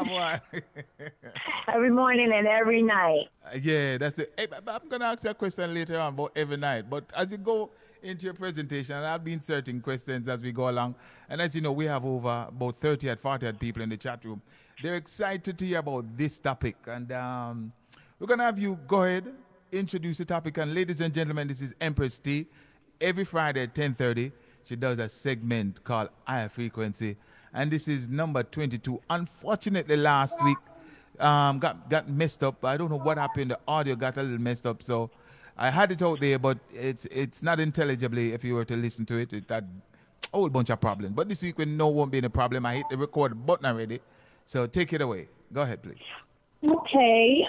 Boy. Every morning and every night. Yeah, that's it. Hey, but I'm gonna ask you a question later on about every night. But as you go into your presentation, and I'll be inserting questions as we go along. And as you know, we have over about 30 at 40 people in the chat room. They're excited to hear about this topic, and we're gonna have you go ahead, introduce the topic. And ladies and gentlemen, this is Empress T. Every Friday at 10:30, she does a segment called Higher Frequency, and this is number 22. Unfortunately, last week got messed up. I don't know what happened. The audio got a little messed up, so I had it out there, but it's not intelligibly. If you were to listen to it, it had a whole bunch of problems. But this week, when no won't be a problem, I hit the record button already. So take it away. Go ahead, please. Okay.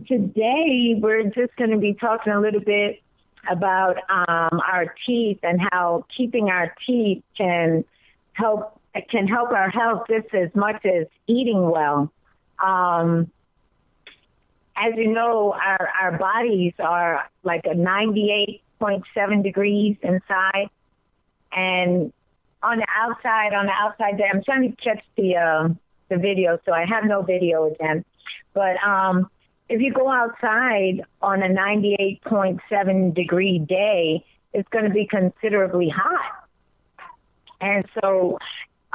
Today we're just going to be talking a little bit about our teeth and how keeping our teeth help our health just as much as eating well. As you know, our bodies are like a 98.7 degrees inside, and on the outside there, I'm trying to catch the video, so I have no video again. But if you go outside on a 98.7 degree day, it's going to be considerably hot. And so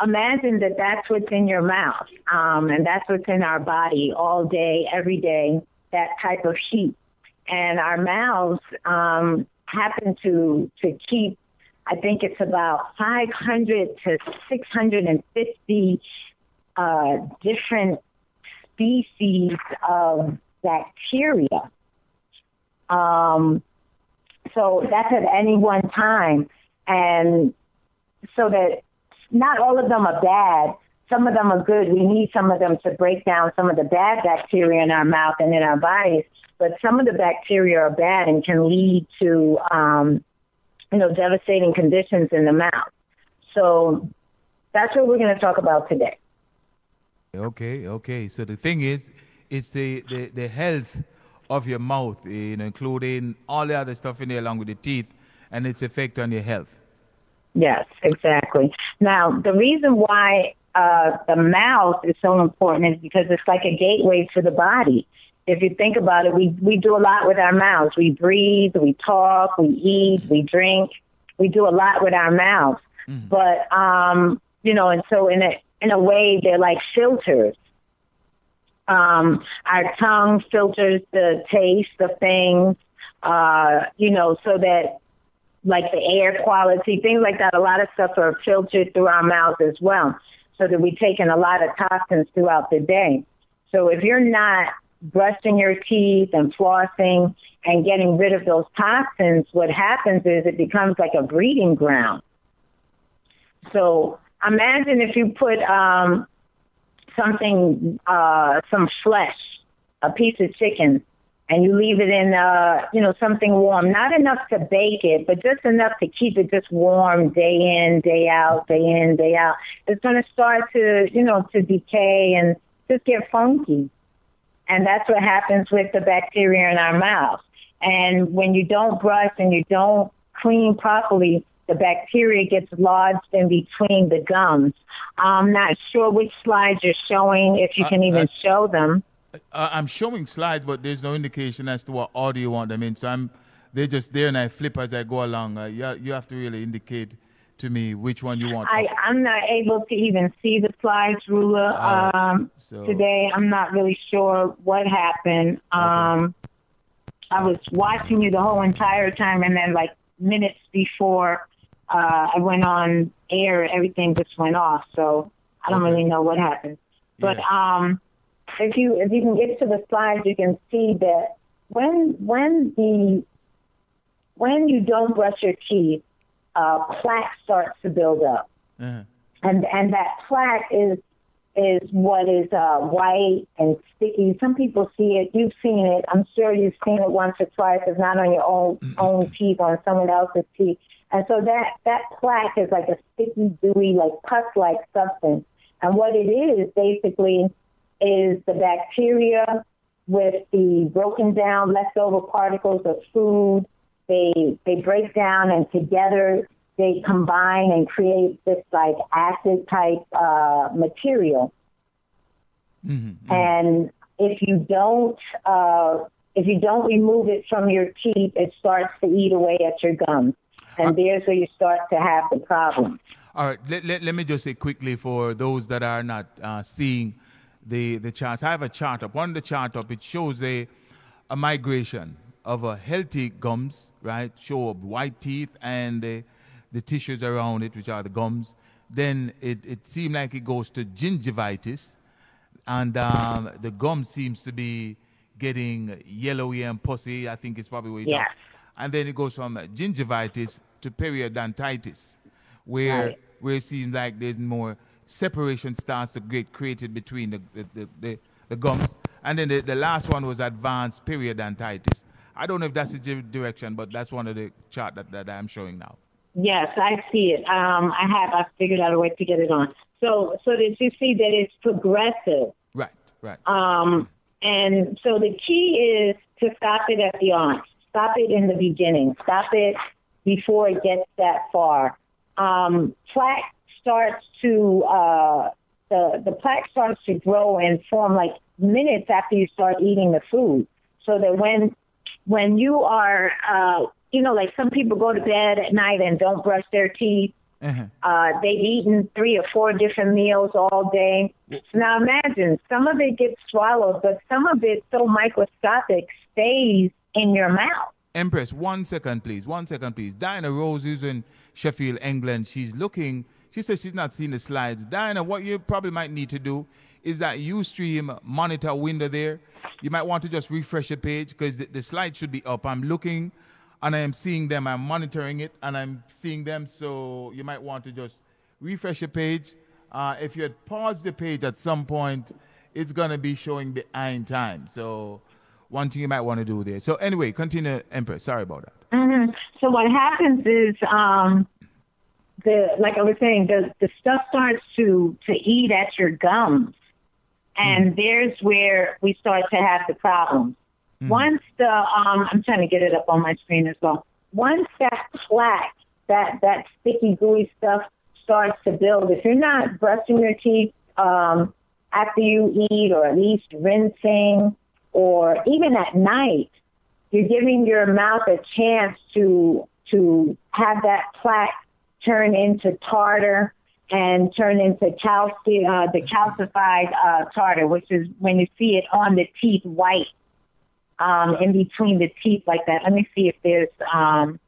imagine that that's what's in your mouth, and that's what's in our body all day, every day, that type of heat. And our mouths happen to keep, I think it's about 500 to 650 different species of bacteria. So that's at any one time. And so that not all of them are bad. Some of them are good. We need some of them to break down some of the bad bacteria in our mouth and in our bodies. But some of the bacteria are bad and can lead to, devastating conditions in the mouth. So that's what we're going to talk about today. Okay. So the thing is, it's the health of your mouth, including all the other stuff in there along with the teeth and its effect on your health. Yes, exactly. Now, the reason why the mouth is so important is because it's like a gateway to the body. If you think about it, we do a lot with our mouths. We breathe, we talk, we eat, we drink. We do a lot with our mouths. Mm. But, and so in a way, they're like filters. Our tongue filters the taste of things, so that, like the air quality, things like that, a lot of stuff are filtered through our mouths as well, so that we take in a lot of toxins throughout the day. So if you're not brushing your teeth and flossing and getting rid of those toxins, what happens is it becomes like a breeding ground. So imagine if you put some flesh, a piece of chicken, and you leave it in, something warm, not enough to bake it, but just enough to keep it just warm day in, day out, day in, day out. It's going to start to decay and just get funky. And that's what happens with the bacteria in our mouth. And when you don't brush and you don't clean properly, the bacteria gets lodged in between the gums. I'm not sure which slides you're showing, if you can even show them. I'm showing slides, but there's no indication as to what order you want them in. So they're just there, and I flip as I go along. You have to really indicate to me which one you want. I'm not able to even see the slides, Rula. Today, I'm not really sure what happened. Okay. I was watching you the whole entire time, and then like minutes before I went on air, everything just went off. So I don't really know what happened. But if you can get to the slides, you can see that when you don't brush your teeth, plaque starts to build up, and that plaque is what is white and sticky. Some people see it. You've seen it. I'm sure you've seen it once or twice. It's not on your own teeth, on someone else's teeth. And so that plaque is like a sticky, dewy, like pus-like substance. And what it is basically is the bacteria with the broken down leftover particles of food. They break down, and together they combine and create this like acid type material. And if you don't remove it from your teeth, it starts to eat away at your gums, and there's where you start to have the problem. All right, let me just say quickly for those that are not seeing the charts. I have a chart up. On the chart up, it shows a migration of a healthy gums, right? Show up white teeth and the tissues around it, which are the gums. Then it seemed like it goes to gingivitis, and the gum seems to be getting yellowy and pussy. I think it's probably what you're talking. And then it goes from gingivitis to periodontitis, where it seems like there's more separation starts to get created between the gums. And then the last one was advanced periodontitis. I don't know if that's the direction, but that's one of the chart that I'm showing now. Yes, I see it. I figured out a way to get it on. So did you see that it's progressive? Right. And so the key is to stop it at the onset. Stop it in the beginning. Stop it before it gets that far. Plaque starts to the plaque starts to grow and form like minutes after you start eating the food. So that when you are like some people go to bed at night and don't brush their teeth. They've eaten 3 or 4 different meals all day. Now imagine, some of it gets swallowed, but some of it so microscopic stays in your mouth. Empress, 1 second, please. 1 second, please. Diana Rose is in Sheffield, England. She says she's not seeing the slides. Diana, what you probably might need to do is that Ustream monitor window there. You might want to just refresh the page because the slide should be up. I'm looking and I am seeing them. I'm monitoring it and I'm seeing them. So you might want to just refresh the page. If you had paused the page at some point, it's going to be showing behind time. So one thing you might want to do there. So anyway, continue, Empress. Sorry about that. So what happens is, like I was saying, the stuff starts to eat at your gums. And there's where we start to have the problems. Once I'm trying to get it up on my screen as well. Once that plaque, that sticky, gooey stuff starts to build, if you're not brushing your teeth after you eat, or at least rinsing, or even at night, you're giving your mouth a chance to have that plaque turn into tartar and turn into the calcified tartar, which is when you see it on the teeth white, in between the teeth like that. Let me see if there's, I'm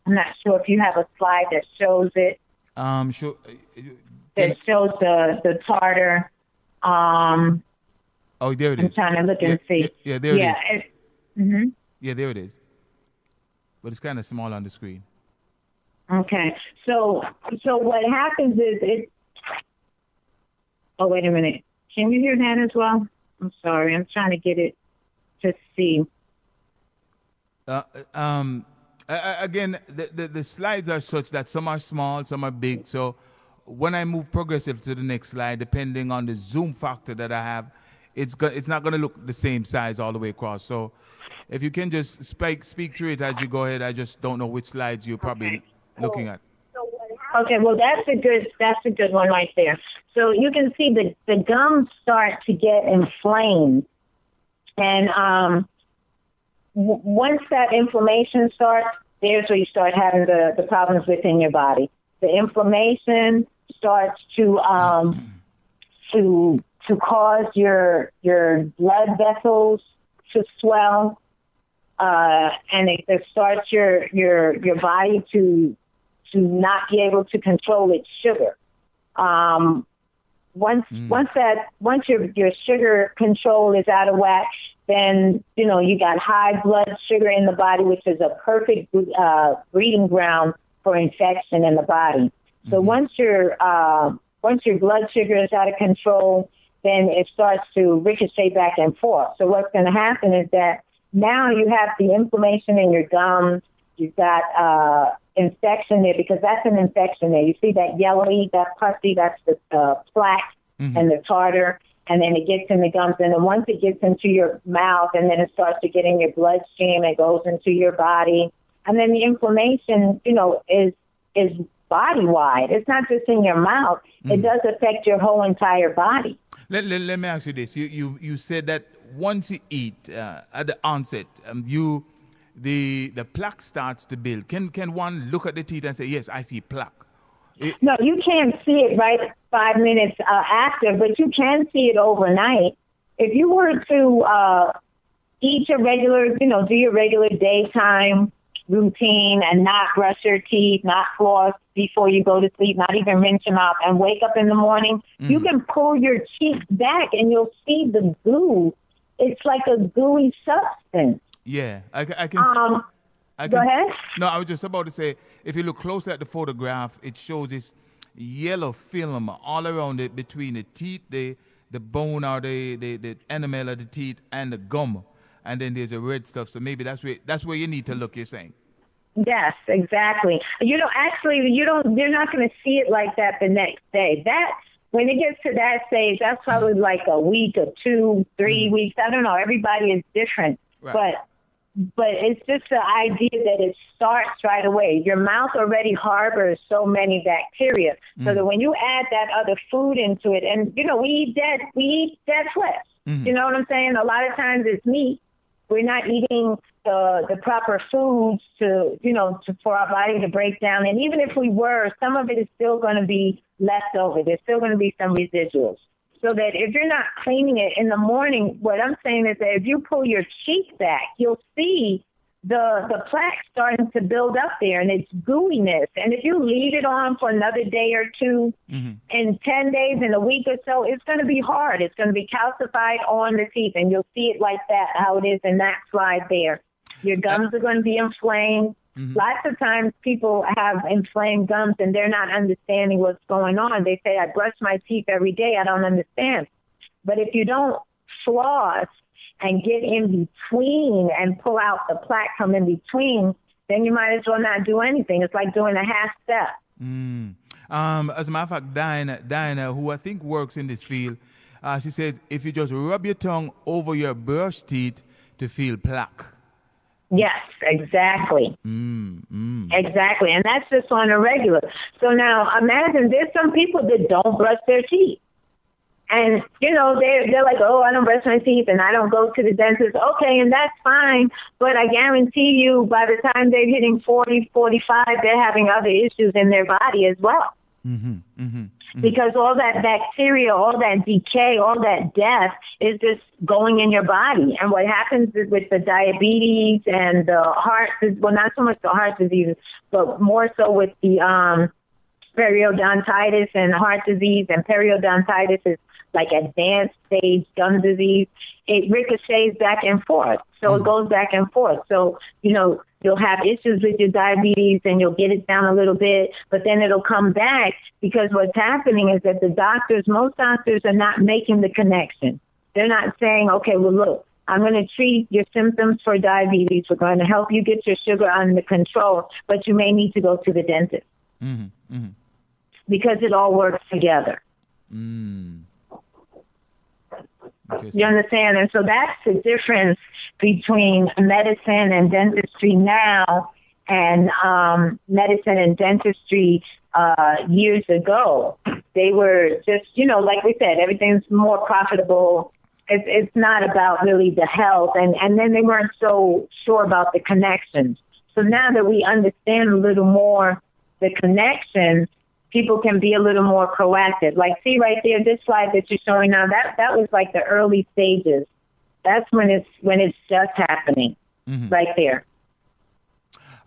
not sure if you have a slide that shows it. Sure. That shows the tartar. Oh, there it is. I'm trying to look and see. Yeah, there it is. Yeah, there it is. But it's kind of small on the screen. Okay. So what happens is it. Oh, wait a minute. Can you hear that as well? I'm sorry. I'm trying to get it to see. Again, the slides are such that some are small, some are big. So when I move progressive to the next slide, depending on the zoom factor that I have, it's not going to look the same size all the way across. So if you can just speak through it as you go ahead. I just don't know which slides you're probably looking at. Okay, well that's a good one right there. So you can see the gums start to get inflamed, and once that inflammation starts, there's where you start having the problems within your body. The inflammation starts to cause your blood vessels to swell, and it starts your body to not be able to control its sugar. Once your sugar control is out of whack, then you got high blood sugar in the body, which is a perfect breeding ground for infection in the body. So once your blood sugar is out of control, then it starts to ricochet back and forth. So what's going to happen is that now you have the inflammation in your gums. You've got infection there, because that's an infection there. You see that yellowy, that pussy, that's the plaque and the tartar, and then it gets in the gums. And then once it gets into your mouth, and then it starts to get in your bloodstream, it goes into your body. And then the inflammation, is body-wide. It's not just in your mouth. It does affect your whole entire body. Let me ask you this. You said that once you eat at the onset, the plaque starts to build. Can one look at the teeth and say, yes, I see plaque? No, you can't see it right 5 minutes after, but you can see it overnight. If you were to eat your regular, do your regular daytime routine and not brush your teeth, not floss before you go to sleep, not even rinse your mouth, and wake up in the morning, you can pull your cheeks back and you'll see the goo. It's like a gooey substance. Yeah, I can. Go ahead. No, I was just about to say, if you look closely at the photograph, it shows this yellow film all around it between the teeth, the bone or the enamel of the teeth and the gum. And then there's a red stuff. So maybe that's where you need to look, you're saying. Yes, exactly. Actually, you're not going to see it like that the next day. When it gets to that stage, that's probably like a week or 2, 3 weeks. I don't know. Everybody is different. Right. But it's just the idea that it starts right away. Your mouth already harbors so many bacteria, so that when you add that other food into it, and we eat dead flesh. You know what I'm saying? A lot of times it's meat. We're not eating the proper foods for our body to break down. And even if we were, some of it is still going to be left over. There's still going to be some residuals. So that if you're not cleaning it in the morning, what I'm saying is that if you pull your cheek back, you'll see the plaque starting to build up there, and it's gooiness. And if you leave it on for another day or two, in 10 days, in a week or so, it's going to be hard. It's going to be calcified on the teeth, and you'll see it like that, how it is in that slide there. Your gums are going to be inflamed. Lots of times people have inflamed gums and they're not understanding what's going on. They say, I brush my teeth every day. I don't understand. But if you don't floss and get in between and pull out the plaque from in between, then you might as well not do anything. It's like doing a half step. As a matter of fact, Diana, who I think works in this field, she says if you just rub your tongue over your brushed teeth to feel plaque. Yes, exactly. Exactly. And that's just on a regular. So now imagine there's some people that don't brush their teeth. And, they're like, oh, I don't brush my teeth and I don't go to the dentist. Okay, and that's fine. But I guarantee you by the time they're hitting 40, 45, they're having other issues in their body as well. Because all that bacteria, all that decay, all that death is just going in your body. And what happens is with the diabetes and the heart, well, not so much the heart disease, but more so with the periodontitis and heart disease. And periodontitis is like advanced stage gum disease. It ricochets back and forth. So it goes back and forth. So, you'll have issues with your diabetes and you'll get it down a little bit, but then it'll come back because what's happening is that most doctors are not making the connection. They're not saying, okay, well, look, I'm going to treat your symptoms for diabetes. We're going to help you get your sugar under control, but you may need to go to the dentist because it all works together. You understand? And so that's the difference between medicine and dentistry now and medicine and dentistry years ago. They were just, like we said, everything's more profitable. It's not about really the health. And then they weren't so sure about the connections. So now that we understand a little more the connections, people can be a little more proactive. Like, see right there, this slide that you're showing now, that was like the early stages. That's when it's just happening, right there.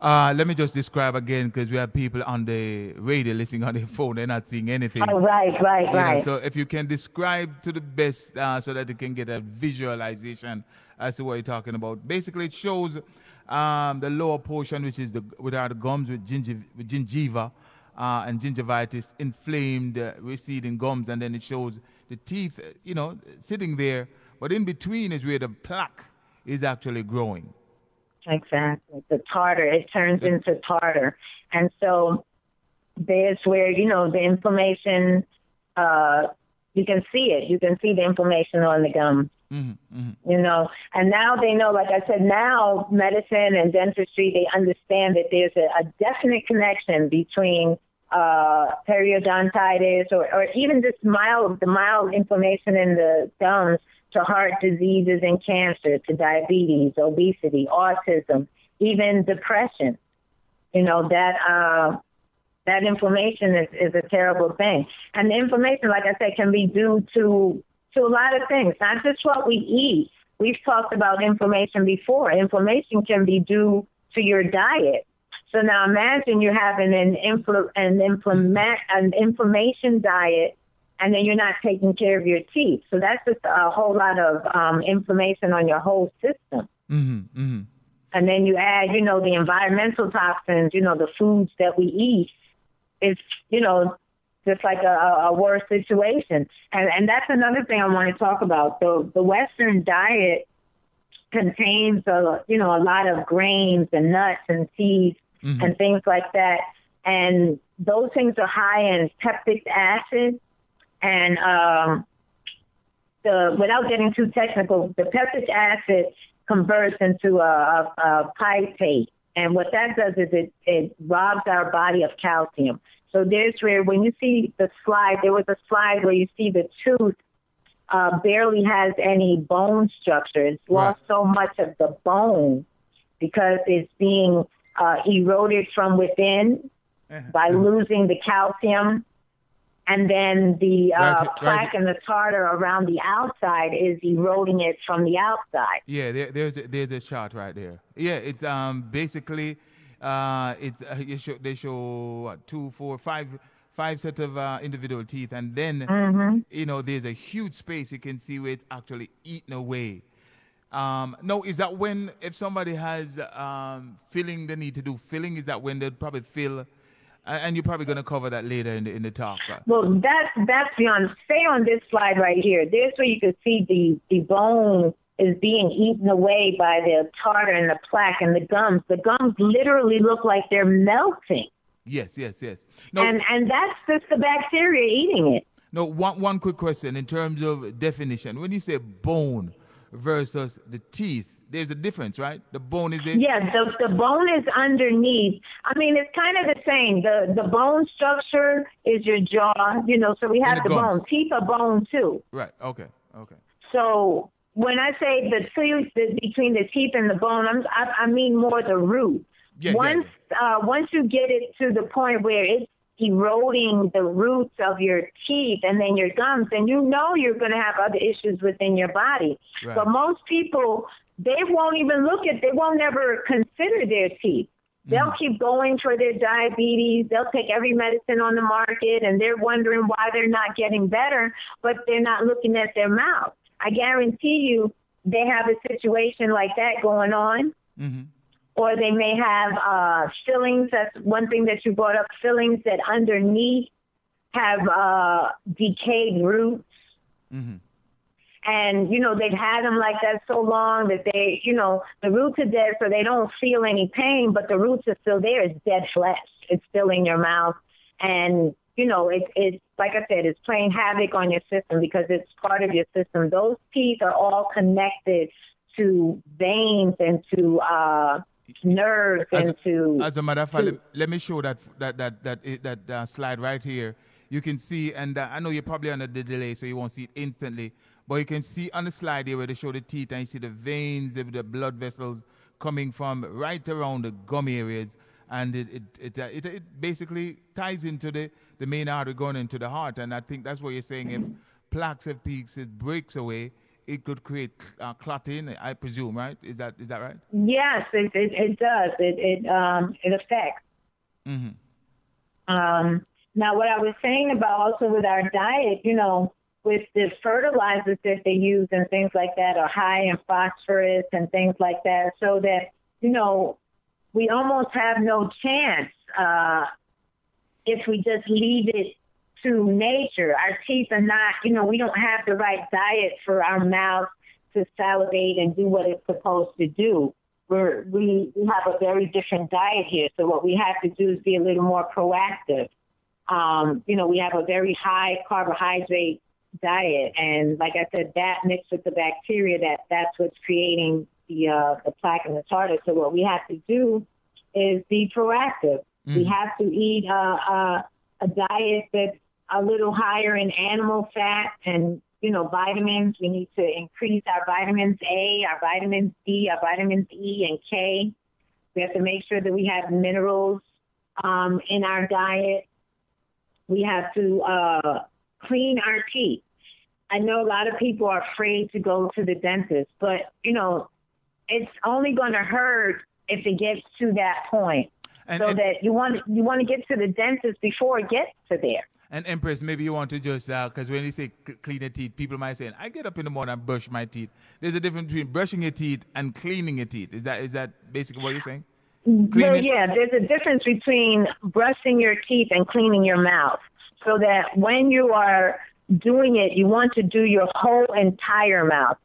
Let me just describe again, because we have people on the radio listening on their phone. They're not seeing anything. Oh, right. So if you can describe to the best so that they can get a visualization as to what you're talking about. Basically, it shows the lower portion, which is without the gums with gingiva and gingivitis, inflamed, receding gums, and then it shows the teeth, sitting there. But in between is where the plaque is actually growing. Exactly. The tartar, it turns into tartar. And so there's where, the inflammation, you can see it. You can see the inflammation on the gums. And now they know, like I said, now medicine and dentistry, they understand that there's a definite connection between periodontitis, or even just the mild inflammation in the gums, to heart diseases and cancer, to diabetes, obesity, autism, even depression. You know, that inflammation is a terrible thing. And the inflammation, like I said, can be due to a lot of things, not just what we eat. We've talked about inflammation before. Inflammation can be due to your diet. So now imagine you're having an inflammation diet, and then you're not taking care of your teeth. So that's just a whole lot of inflammation on your whole system. Mm-hmm, mm-hmm. And then you add, you know, the environmental toxins, you know, the foods that we eat. It's, you know, just like a worse situation. And that's another thing I want to talk about. The Western diet contains, a lot of grains and nuts and seeds, mm-hmm. and things like that. And those things are high in peptic acid. And without getting too technical, the peptic acid converts into a pyrite. And what that does is it robs our body of calcium. So there's where, when you see the slide, there was a slide where you see the tooth barely has any bone structure. It's lost so much of the bone because it's being eroded from within by losing the calcium. And then the plaque and the tartar around the outside is eroding it from the outside. Yeah, there's a chart right there. Yeah, it's basically they show what, 2, 4, 5 sets of individual teeth, and then mm-hmm. you know, there's a huge space you can see where it's actually eaten away. No, is that when, if somebody has filling, they need to do filling? Is that when they'd probably fill? And you're probably going to cover that later in the talk. Well, that's beyond. Stay on this slide right here. There's where you can see the bone is being eaten away by the tartar and the plaque and the gums. The gums literally look like they're melting. Yes. No, and that's just the bacteria eating it. No, one quick question in terms of definition. When you say bone versus the teeth, there's a difference, right? The bone is it? Yeah, the bone is underneath. I mean, it's kind of the same. The bone structure is your jaw, you know, so we have the bone. Teeth are bone too. Right, okay. So when I say the tooth between the teeth and the bone, I mean more the root. Yeah, once you get it to the point where it's eroding the roots of your teeth and then your gums, and you know you're going to have other issues within your body. Right. But most people, they won't ever consider their teeth. They'll keep going for their diabetes. They'll take every medicine on the market, and they're wondering why they're not getting better, but they're not looking at their mouth. I guarantee you they have a situation like that going on. Mm-hmm. Or they may have fillings. That's one thing that you brought up, fillings that underneath have decayed roots. Mm-hmm. And, you know, they've had them like that so long that they, you know, the roots are dead, so they don't feel any pain, but the roots are still there. It's dead flesh. It's still in your mouth. And, you know, it's like I said, it's playing havoc on your system because it's part of your system. Those teeth are all connected to veins and to nerves as a matter of fact, let me show that slide right here. You can see, and I know you're probably under the delay, so you won't see it instantly, but you can see on the slide here where they show the teeth, and you see the veins, the blood vessels coming from right around the gum areas, and it basically ties into the main artery going into the heart. And I think that's what you're saying. If plaques have peaks, it breaks away, it could create clotting, I presume, right? Is that right? Yes, it does. It affects. Mm-hmm. Now, what I was saying about also with our diet, you know, with the fertilizers that they use and things like that are high in phosphorus and things like that, so that, you know, we almost have no chance if we just leave it to nature. Our teeth are not, you know, we don't have the right diet for our mouth to salivate and do what it's supposed to do. We have a very different diet here. So what we have to do is be a little more proactive. You know, we have a very high carbohydrate diet. And like I said, that mixed with the bacteria, that's what's creating the plaque and the tartar. So what we have to do is be proactive. We have to eat a diet that's a little higher in animal fat and, vitamins. We need to increase our vitamins A, our vitamins D, our vitamins E and K. We have to make sure that we have minerals in our diet. We have to clean our teeth. I know a lot of people are afraid to go to the dentist, but, it's only going to hurt if it gets to that point. That you want to get to the dentist before it gets to there. And Empress, maybe you want to just, because when you say clean your teeth, people might say, I get up in the morning and brush my teeth. There's a difference between brushing your teeth and cleaning your teeth. Is that basically what you're saying? There's a difference between brushing your teeth and cleaning your mouth. So that when you are doing it, you want to do your whole entire mouth.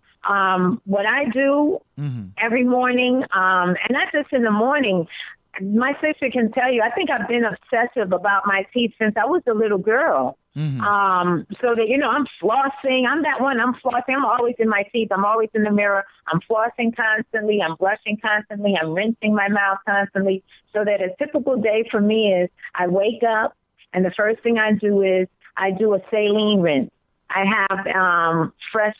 What I do every morning, and not just in the morning, my sister can tell you, I think I've been obsessive about my teeth since I was a little girl. So that, I'm flossing. I'm that one. I'm flossing. I'm always in my teeth. I'm always in the mirror. I'm flossing constantly. I'm brushing constantly. I'm rinsing my mouth constantly. So that a typical day for me is I wake up and the first thing I do is I do a saline rinse. I have fresh,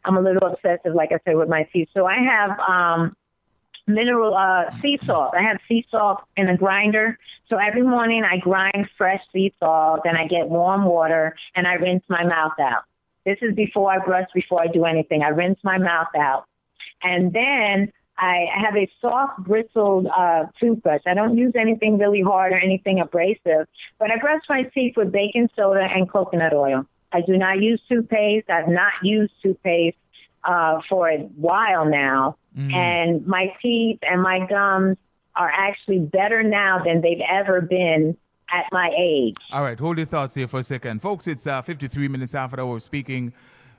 I'm a little obsessive, like I said, with my teeth. So I have mineral sea salt. I have sea salt in a grinder. So every morning I grind fresh sea salt, then I get warm water, and I rinse my mouth out. This is before I brush, before I do anything. I rinse my mouth out. And then I have a soft, bristled toothbrush. I don't use anything really hard or anything abrasive, but I brush my teeth with baking soda and coconut oil. I do not use toothpaste. I've not used toothpaste for a while now. And my teeth and my gums are actually better now than they've ever been at my age. All right, hold your thoughts here for a second. Folks, it's 53 minutes after that we're speaking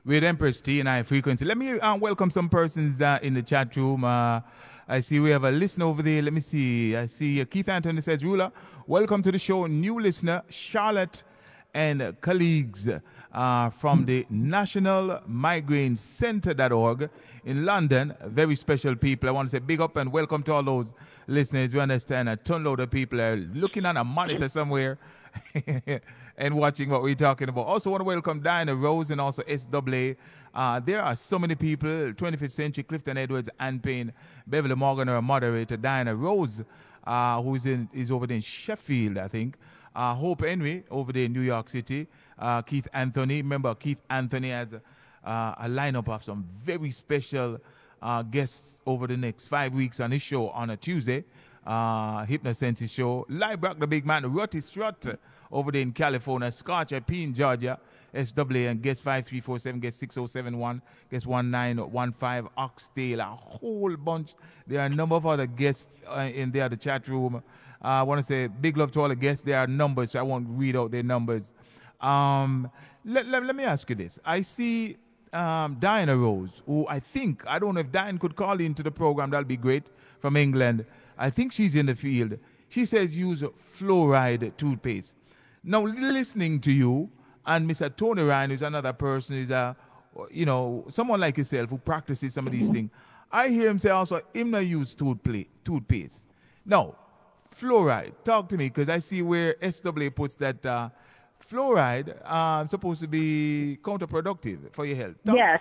with Empress T and I Frequency. Let me welcome some persons in the chat room. I see we have a listener over there. Let me see. I see Keith Anthony says, Rula, welcome to the show. New listener, Charlotte and colleagues from the National Migraine Center.org in London. Very special people. I want to say big up and welcome to all those listeners. We understand a ton load of people are looking at a monitor somewhere and watching what we're talking about. Also want to welcome Diana Rose and also SWA. There are so many people, 25th Century, Clifton Edwards, Ann Payne, Beverly Morgan, our moderator, Diana Rose, who is over there in Sheffield, I think. Hope Henry over there in New York City. Keith Anthony. Remember, Keith Anthony has a lineup of some very special guests over the next 5 weeks on his show on a Tuesday. Hypnosense show. Liebrock, the big man, Rutty Strut over there in California. Scotch P in Georgia. SWA and guest 5347, guest 6071, guest 1915, Oxtail, a whole bunch. There are a number of other guests in there, the chat room. I want to say big love to all the guests. There are numbers, so I won't read out their numbers. Let me ask you this. I see Diana Rose, who I don't know if Diane could call into the program. That'll be great, from England. I think she's in the field. She says use fluoride toothpaste. Now, listening to you, and Mr. Tony Ryan, who's another person, who's someone like yourself who practices some of these things. I hear him say also, him not use toothpaste. Now, fluoride, talk to me, because I see where SWA puts that fluoride supposed to be counterproductive for your health. Yes.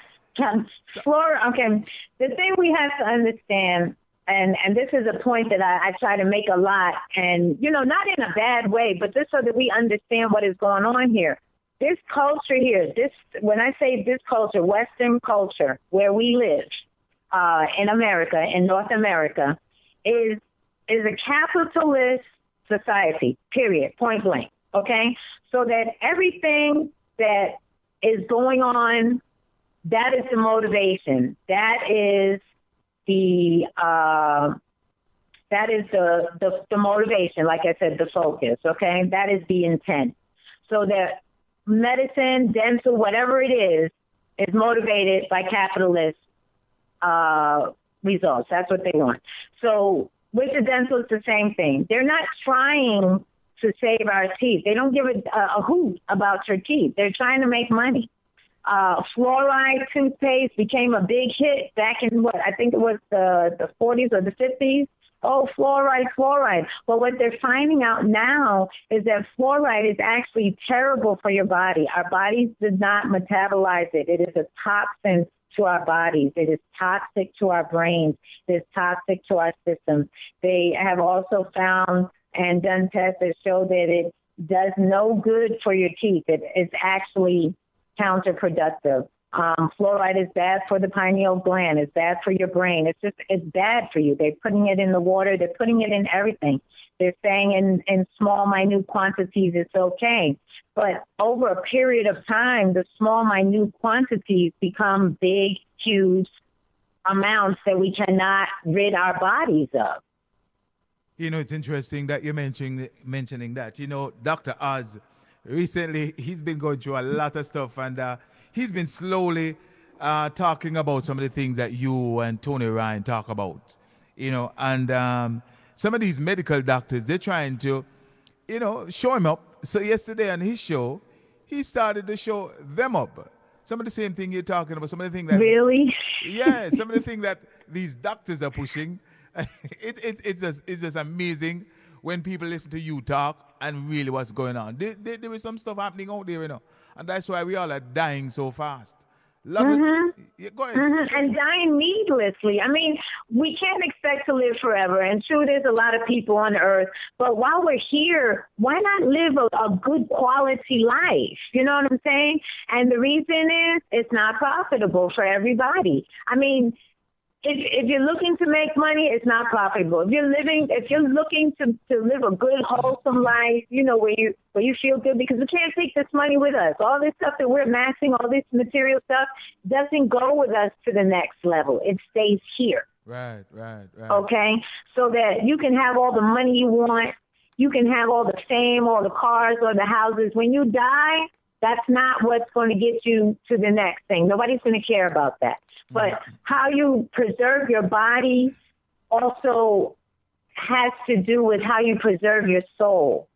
Fluoride, okay. The thing we have to understand, and this is a point that I try to make a lot, and, not in a bad way, but just so that we understand what is going on here. This culture here, when I say this culture, Western culture, where we live in America, in North America, is a capitalist society, period, point blank, okay? So that everything that is going on, that is the motivation. That is the motivation, like I said, the focus, okay? That is the intent. So that medicine, dental, whatever it is motivated by capitalist results. That's what they want. So with the dental, it's the same thing. They're not trying to save our teeth. They don't give a hoot about your teeth. They're trying to make money. Fluoride toothpaste became a big hit back in I think it was the 40s or the 50s, oh, fluoride, fluoride. But what they're finding out now is that fluoride is actually terrible for your body. Our bodies do not metabolize it. It is a toxin to our bodies. It is toxic to our brains. It is toxic to our systems. They have also found and done tests that show that it does no good for your teeth. It is actually counterproductive. Fluoride is bad for the pineal gland. It's bad for your brain. It's bad for you. They're putting it in the water. They're putting it in everything. They're saying in small, minute quantities it's okay. But over a period of time, the small, minute quantities become big, huge amounts that we cannot rid our bodies of. You know, it's interesting that you're mentioning that. You know, Dr. Oz, recently, he's been going through a lot of stuff, and he's been slowly talking about some of the things that you and Tony Ryan talk about. You know, and some of these medical doctors, they're trying to, you know, show him up. So yesterday on his show, he started to show them up. Some of the same thing you're talking about, some of the things that... Really? Yeah, some of the things that these doctors are pushing. It's just amazing when people listen to you talk and really what's going on. There is some stuff happening out there, you know, and that's why we all are dying so fast. Go ahead. And dying needlessly. I mean, we can't expect to live forever. And true, there's a lot of people on earth. But while we're here, why not live a good quality life? You know what I'm saying? And the reason is it's not profitable for everybody. I mean, if you're looking to make money, it's not profitable. If you're looking to live a good, wholesome life, you know, where you feel good, because we can't take this money with us. All this stuff that we're amassing, all this material stuff, doesn't go with us to the next level. It stays here. Right. Okay? So that you can have all the money you want. You can have all the fame, all the cars, or the houses. When you die, that's not what's going to get you to the next thing. Nobody's going to care about that. But how you preserve your body also has to do with how you preserve your soul.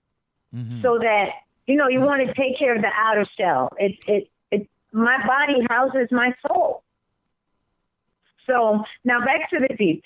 So that, you know, you want to take care of the outer shell. My body houses my soul. So now back to the teeth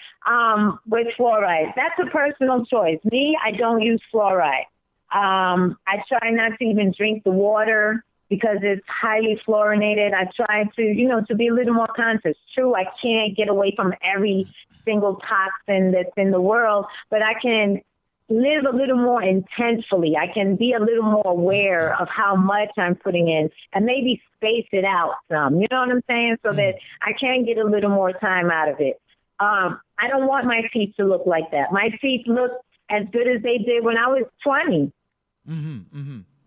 with fluoride. That's a personal choice. Me, I don't use fluoride. I try not to even drink the water because it's highly fluorinated. I try to, you know, to be a little more conscious. True, I can't get away from every single toxin that's in the world, but I can live a little more intensely. I can be a little more aware of how much I'm putting in and maybe space it out some. You know what I'm saying? So that I can get a little more time out of it. I don't want my teeth to look like that. My teeth look as good as they did when I was 20.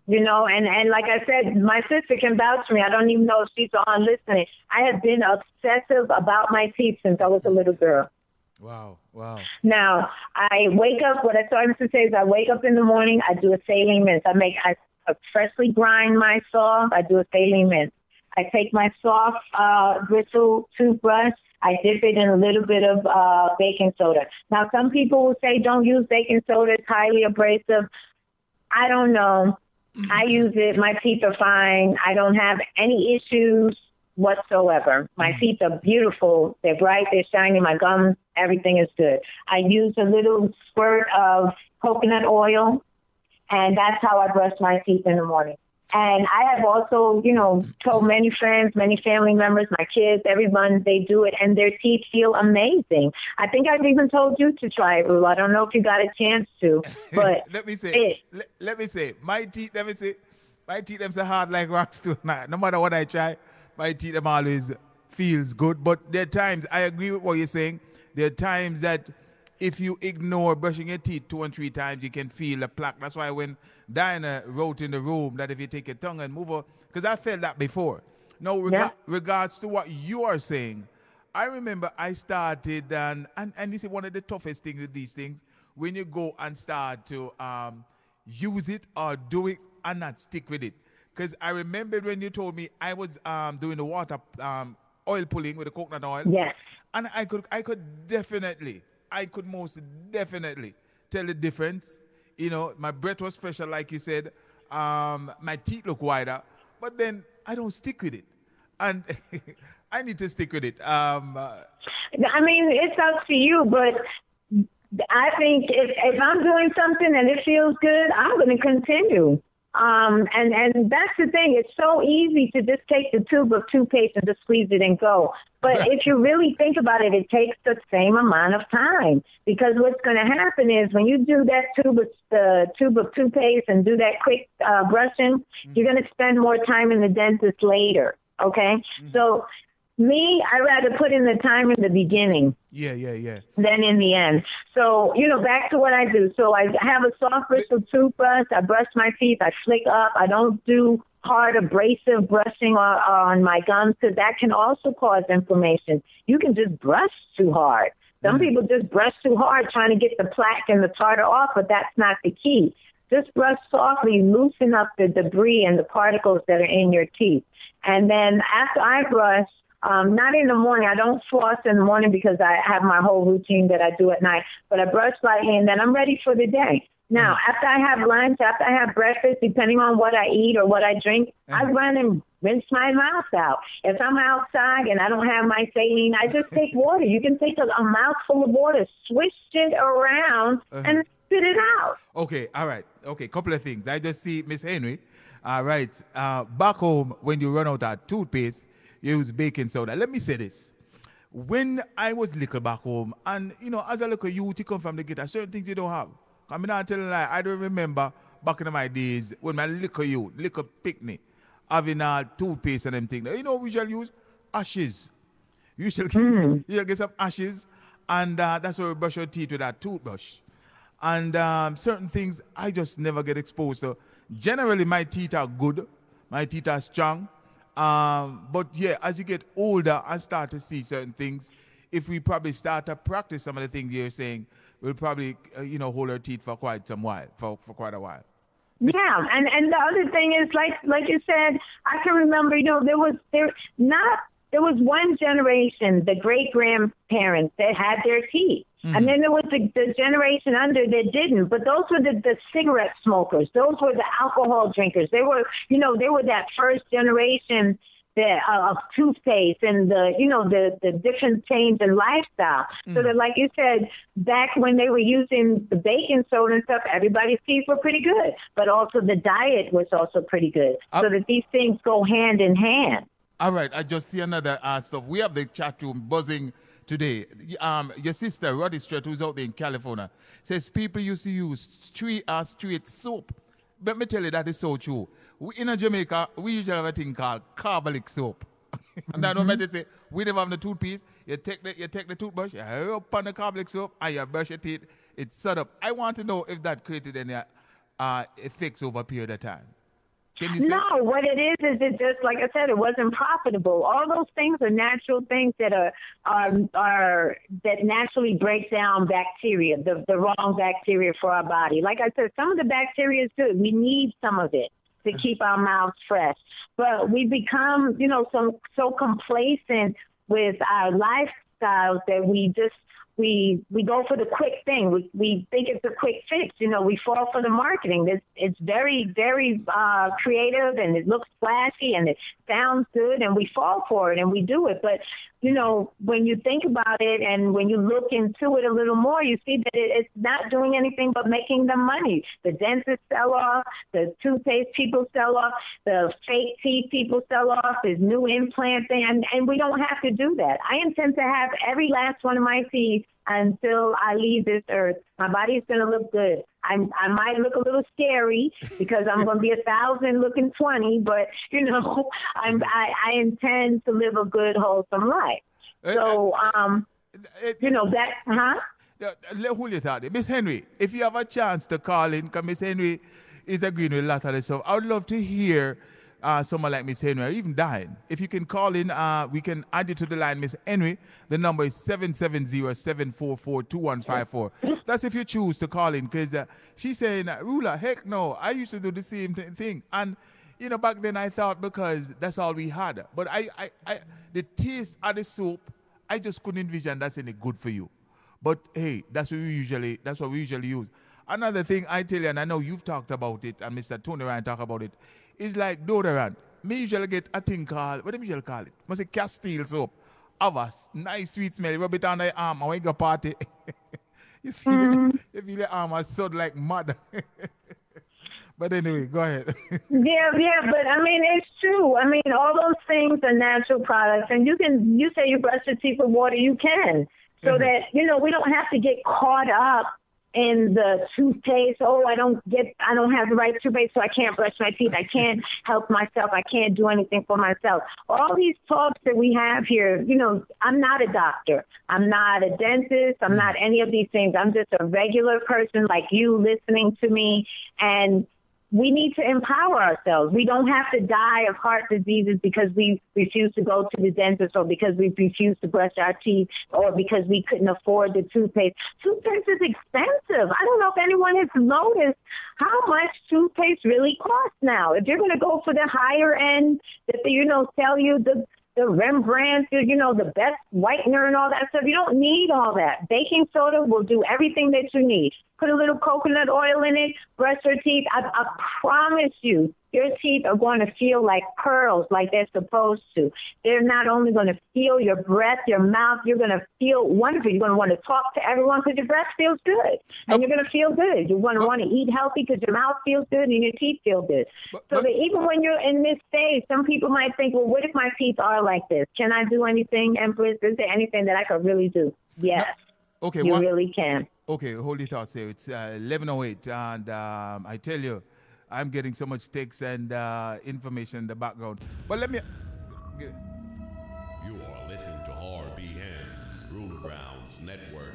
You know, and like I said, my sister can vouch for me. I don't even know if she's on listening. I have been obsessive about my teeth since I was a little girl. Wow. Now, I wake up, what I started to say is I wake up in the morning, I do a saline rinse. I freshly grind my saw, I do a saline rinse. I take my soft bristle toothbrush, I dip it in a little bit of baking soda. Now, some people will say don't use baking soda, it's highly abrasive. I don't know. I use it. My teeth are fine. I don't have any issues whatsoever. My teeth are beautiful. They're bright. They're shiny. My gums, everything is good. I use a little squirt of coconut oil, and that's how I brush my teeth in the morning. And I have also, you know, told many friends, many family members, my kids, everyone, they do it, and their teeth feel amazing. I think I've even told you to try it, Rue. I don't know if you got a chance to, but let me say, my teeth, them so hard like rocks too. No matter what I try, my teeth them always feels good. But there are times, I agree with what you're saying, there are times that if you ignore brushing your teeth 2 and 3 times, you can feel a plaque. That's why when Diana wrote in the room that if you take your tongue and move over, because I felt that before. Now, regards to what you are saying, I remember I started, and this is one of the toughest things with these things, when you go and start to use it or do it and not stick with it. Because I remembered when you told me I was doing the water oil pulling with the coconut oil. Yes. And I could most definitely tell the difference. You know, my breath was fresher, like you said. My teeth look wider, but then I don't stick with it. And I need to stick with it. I mean, it's up to you, but I think if I'm doing something and it feels good, I'm going to continue. And that's the thing. It's so easy to just take the tube of toothpaste and just squeeze it and go. But if you really think about it, it takes the same amount of time, because what's going to happen is when you do that tube of toothpaste and do that quick brushing, you're going to spend more time in the dentist later. Okay, so. Me, I rather put in the time in the beginning. Yeah. Than in the end. So, back to what I do. So I have a soft bristle toothbrush. I brush my teeth. I flick up. I don't do hard abrasive brushing on my gums, because that can also cause inflammation. You can just brush too hard. Some people just brush too hard trying to get the plaque and the tartar off, but that's not the key. Just brush softly, loosen up the debris and the particles that are in your teeth. And then after I brush, not in the morning. I don't floss in the morning because I have my whole routine that I do at night. But I brush lightly, and then I'm ready for the day. Now, after I have lunch, after I have breakfast, depending on what I eat or what I drink, I run and rinse my mouth out. If I'm outside and I don't have my saline, I just take water. You can take a mouthful of water, swish it around, and spit it out. Okay, all right. Okay, couple of things. I just see Miss Henry. All right. Back home, when you run out of toothpaste, you use baking soda. Let me say this. When I was little back home, and, as a little youth, you come from the guitar, certain things you don't have. I mean, I'm telling you, I don't remember back in my days when my little youth, little picnic, having toothpaste and them things. We shall use ashes. You shall get some ashes, and that's why we brush your teeth with that toothbrush. And certain things I just never get exposed to. Generally, my teeth are good. My teeth are strong. But yeah, as you get older, I start to see certain things. If we probably start to practice some of the things you're saying, we'll probably, hold our teeth for quite some while, for quite a while. Yeah, and the other thing is, like you said, I can remember, there was one generation, the great grandparents, that had their teeth. And then there was the generation under that didn't. But those were the cigarette smokers. Those were the alcohol drinkers. They were, they were that first generation of toothpaste and the different change in lifestyle. So that, like you said, back when they were using the baking soda and stuff, everybody's teeth were pretty good. But also the diet was also pretty good. So that these things go hand in hand. All right, I just see another stuff. We have the chat room buzzing today. Your sister, Roddy Strait, who's out there in California, says people used to use straight soap. Let me tell you, that is so true. In Jamaica, we usually have a thing called carbolic soap. And I know what I say, we never have the toothpaste. You take the toothbrush, you up on the carbolic soap, and you brush your teeth. It's set up. I want to know if that created any effects over a period of time. No, what it is it just, like I said, it wasn't profitable. All those things are natural things that that naturally break down bacteria, the wrong bacteria for our body. Like I said, some of the bacteria is good. We need some of it to keep our mouths fresh. But we become, so complacent with our lifestyles that we just we go for the quick thing. We think it's a quick fix. We fall for the marketing. It's very, very creative, and it looks flashy, and it sounds good, and we fall for it, and we do it. But, when you think about it and when you look into it a little more, you see that it's not doing anything but making them money. The dentists sell off, the toothpaste people sell off, the fake teeth people sell off, there's new implant thing, and we don't have to do that. I intend to have every last one of my teeth until I leave this earth. My body's going to look good. I might look a little scary because I'm going to be 1,000 looking 20, but, I intend to live a good, wholesome life. So, that, Hold your thought. Miss Henry, if you have a chance to call in, because Miss Henry is agreeing with a lot of this stuff, I would love to hear someone like Miss Henry, or even Diane. If you can call in, we can add you to the line, Miss Henry. The number is 770-744-2154. That's if you choose to call in, because she's saying, Rula, heck no, I used to do the same thing. And, back then I thought because that's all we had. But the taste of the soap, I just couldn't envision that's any good for you. But hey, that's what we usually use. Another thing I tell you, and I know you've talked about it, and Mr. Tony Ryan talked about it, is like deodorant. Me usually get a thing called, what do you usually call it? Must say Castile soap. Have a nice sweet smell. Rub it on the arm and when you go party. you feel your arm as sud like mud. But anyway, go ahead. Yeah, but I mean, it's true. I mean, all those things are natural products, and you say you brush your teeth with water, you can, so that, we don't have to get caught up in the toothpaste. Oh, I don't have the right toothpaste, so I can't brush my teeth. I can't help myself. I can't do anything for myself. All these talks that we have here, I'm not a doctor. I'm not a dentist. I'm not any of these things. I'm just a regular person like you listening to me, and we need to empower ourselves. We don't have to die of heart diseases because we refuse to go to the dentist, or because we refuse to brush our teeth, or because we couldn't afford the toothpaste. Toothpaste is expensive. I don't know if anyone has noticed how much toothpaste really costs now. If you're going to go for the higher end, that sell you the Rembrandt, the best whitener and all that stuff, you don't need all that. Baking soda will do everything that you need. Put a little coconut oil in it, brush your teeth. I promise you, your teeth are going to feel like pearls, like they're supposed to. They're not only going to feel your breath, your mouth, you're going to feel wonderful. You're going to want to talk to everyone because your breath feels good. And you're going to feel good. You're going to want to eat healthy because your mouth feels good and your teeth feel good. So that even when you're in this stage, some people might think, well, what if my teeth are like this? Can I do anything, Empress? Is there anything that I could really do? Yes. Okay, you really can. Okay, hold your thoughts here. It's 11:08, and I tell you, I'm getting so much text and information in the background. But let me. You are listening to RBN, Rule Grounds Network.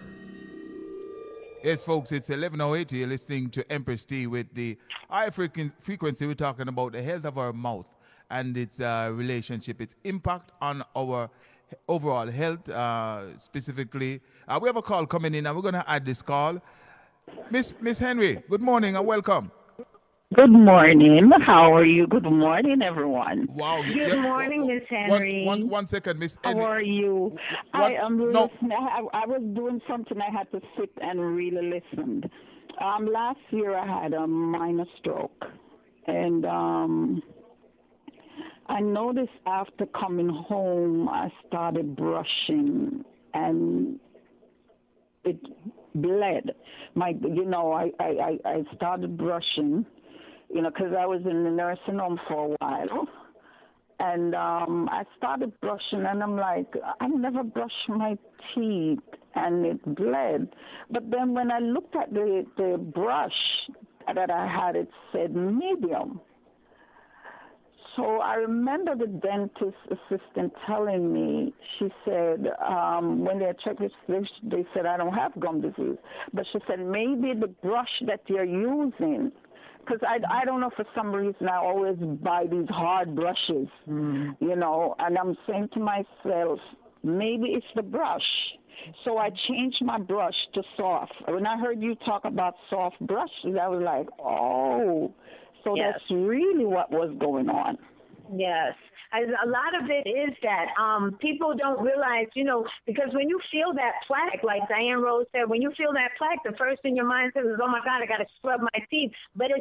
Yes, folks, it's 11:08. You're listening to Empress T with the high frequency. We're talking about the health of our mouth and its relationship, its impact on our overall health, specifically. We have a call coming in, and we're going to add this call. Miss Henry, good morning and welcome. Good morning. How are you? Good morning, everyone. Wow. Good morning, Miss Henry. One second, Miss Henry. How are you? I am listening. I was doing something. I had to sit and really listen. Last year I had a minor stroke, and I noticed after coming home, I started brushing, and it bled. I started brushing, because I was in the nursing home for a while, and I started brushing, and I'm like, I never brushed my teeth, and it bled. But then when I looked at the brush that I had, it said medium. So I remember the dentist assistant telling me, she said, when they checked it, they said I don't have gum disease. But she said, maybe the brush that you're using, because I don't know, for some reason I always buy these hard brushes, and I'm saying to myself, maybe it's the brush. So I changed my brush to soft. When I heard you talk about soft brushes, I was like, oh. So yes. That's really what was going on. Yes. A lot of it is that people don't realize, because when you feel that plaque, like Diane Rose said, when you feel that plaque, the first thing your mind says is, oh, my God, I got to scrub my teeth. But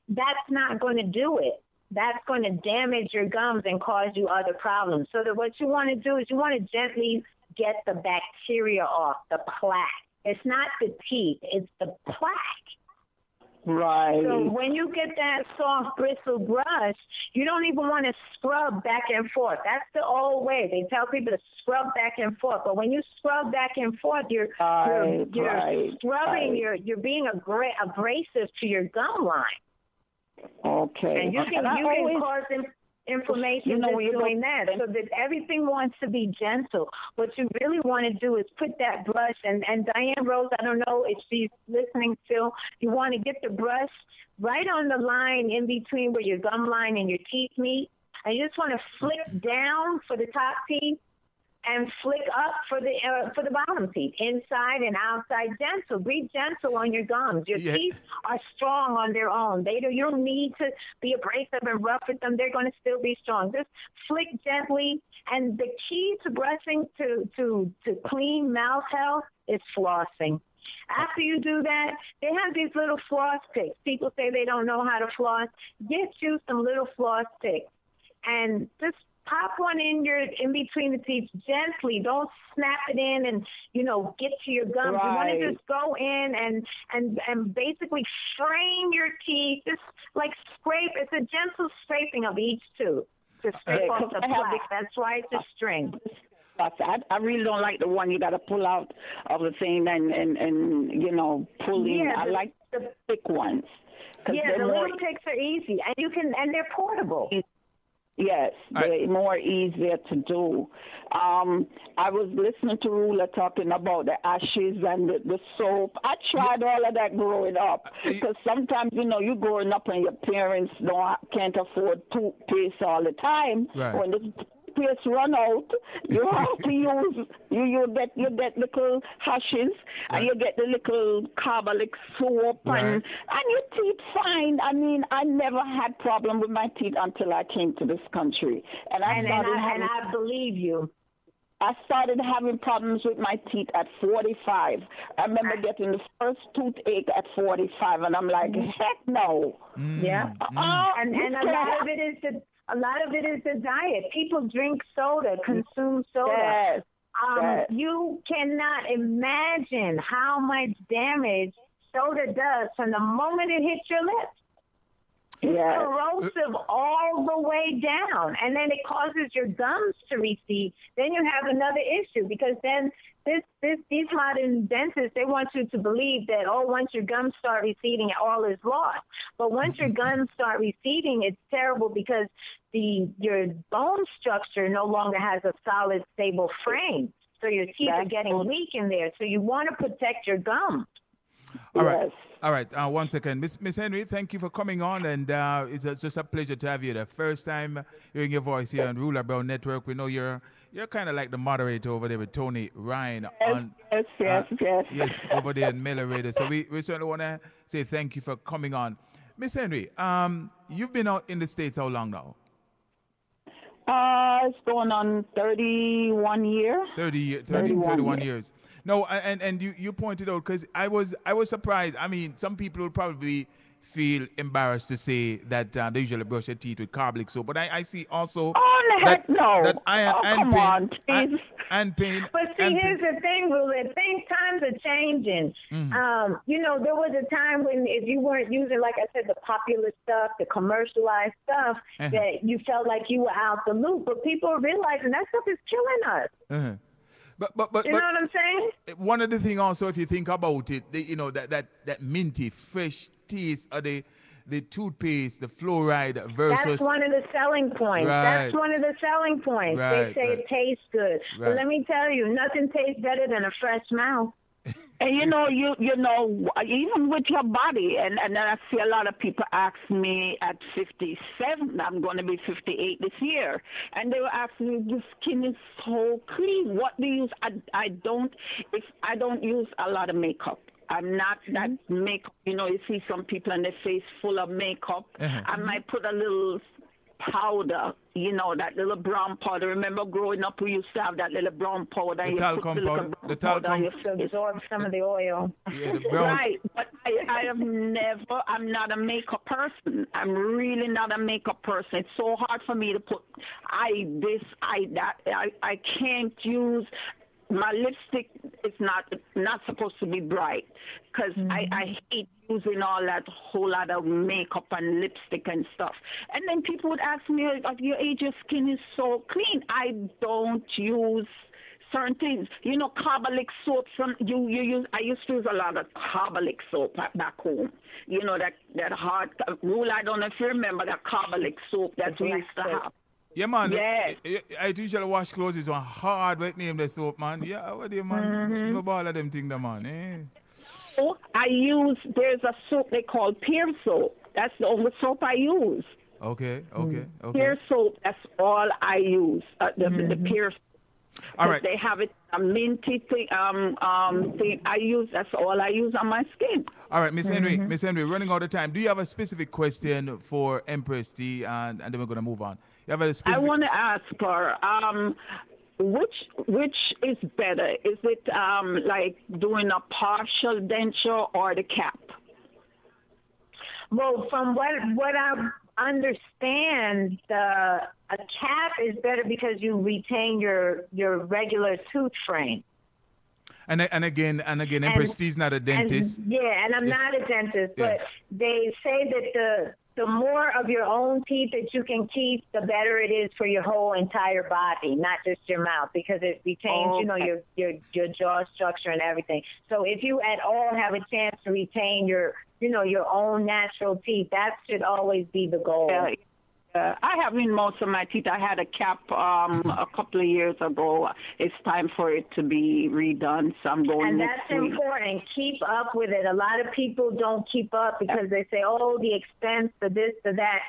that's not going to do it. That's going to damage your gums and cause you other problems. So that what you want to do is you want to gently get the bacteria off, the plaque. It's not the teeth, it's the plaque. Right. So when you get that soft bristle brush, you don't even want to scrub back and forth. That's the old way. They tell people to scrub back and forth. But when you scrub back and forth, you're scrubbing, you're being abrasive to your gum line. Okay. And you can cause inflammation just doing that. So that everything wants to be gentle. What you really want to do is put that brush, and Diane Rose, I don't know if she's listening still, you want to get the brush right on the line in between where your gum line and your teeth meet, and you just want to flick down for the top teeth and flick up for the bottom teeth, inside and outside. Gentle. Be gentle on your gums. Your teeth are strong on their own. You don't need to be abrasive and rough with them. They're going to still be strong. Just flick gently. And the key to brushing to clean mouth health is flossing. After you do that, they have these little floss picks. People say they don't know how to floss. Get you some little floss picks and just pop one in between the teeth gently. Don't snap it in and get to your gums. Right. You want to just go in and basically frame your teeth. Just like scrape. It's a gentle scraping of each tooth to scrape off the plaque. That's why it's a string. I really don't like the one you got to pull out of the thing and pull in. Yeah, I like the thick ones. Yeah, the little picks are easy, and they're portable. Yes, they're more easier to do. I was listening to Rula talking about the ashes and the soap. I tried all of that growing up because sometimes, you growing up and your parents can't afford toothpaste all the time. Right. When the toothpaste run out, you have to use, you get little hashes and you get the little carbolic soap and your teeth fine. I mean, I never had problem with my teeth until I came to this country. And I believe you. I started having problems with my teeth at 45. I remember getting the first toothache at 45, and I'm like, heck no. Yeah. And a lot of it is the diet. People drink soda, consume soda. Yes. You cannot imagine how much damage soda does from the moment it hits your lips. It's corrosive all the way down, and then it causes your gums to recede. Then you have another issue because then these modern dentists, they want you to believe that, once your gums start receding, all is lost. But once your gums start receding, it's terrible because your bone structure no longer has a solid, stable frame. So your teeth are getting weak in there. So you want to protect your gums. All right. All right. 1 second. Miss Henry, thank you for coming on. And it's just a pleasure to have you. The first time hearing your voice here on Ruler Brown Network. We know you're kind of like the moderator over there with Tony Ryan. Yes, over there in Miller Radio. So we certainly want to say thank you for coming on. Miss Henry, you've been out in the States how long now? It's going on 31 years. 31 years. No, and you pointed out, because I was surprised. I mean, some people would probably feel embarrassed to say that they usually brush their teeth with carbolic soap, but I see also that and pain. But see, here's the thing, Rula. Times are changing. There was a time when if you weren't using, like I said, the popular stuff, the commercialized stuff, that you felt like you were out the loop. But people are realizing that stuff is killing us. But you know what I'm saying? One of the things also, if you think about it, that minty, fresh taste of the toothpaste, the fluoride versus... That's one of the selling points. Right. That's one of the selling points. Right, they say it tastes good. Right. But let me tell you, nothing tastes better than a fresh mouth. And you know, even with your body, and then I see a lot of people ask me at 57, I'm going to be 58 this year, and they were asking me, the skin is so clean. What do you use? I don't use a lot of makeup. I'm not that makeup. You see some people in their face full of makeup. I might put a little powder, that little brown powder. Remember growing up, we used to have that little brown powder. The talcum powder. The talcum to absorb some of the oil. Yeah, the brown. Right, but I'm not a makeup person. I'm really not a makeup person. It's so hard for me to put this, that. I can't use... My lipstick is not supposed to be bright because I hate using all that whole lot of makeup and lipstick and stuff. And then people would ask me, at your age, your skin is so clean. I don't use certain things. Carbolic soap. I used to use a lot of carbolic soap back home. That hard rule. I don't know if you remember that carbolic soap that we used to have. Yeah, man. Yeah. I usually wash clothes. It's one hard wet name, the soap, man. Yeah, what do you, man? No ball of them things, man. There's a soap they call pear soap. That's the only soap I use. Okay. Pear soap, that's all I use. The pear soap. All right. They have it, a minty thing, that's all I use on my skin. All right, Miss Henry, running out of time. Do you have a specific question for Empress T? And then we're going to move on. You have a specific... I want to ask her, which is better? Is it like doing a partial denture or the cap? Well, from what I understand, A cap is better because you retain your regular tooth frame. And again, Empress, she's not a dentist. And I'm not a dentist, but they say that the more of your own teeth that you can keep, the better it is for your whole entire body, not just your mouth, because it retains, your jaw structure and everything. So if you at all have a chance to retain your own natural teeth, that should always be the goal. I have in most of my teeth. I had a cap a couple of years ago. It's time for it to be redone, so I'm going next week. And that's important. Keep up with it. A lot of people don't keep up because they say, oh, the expense, the this, the that.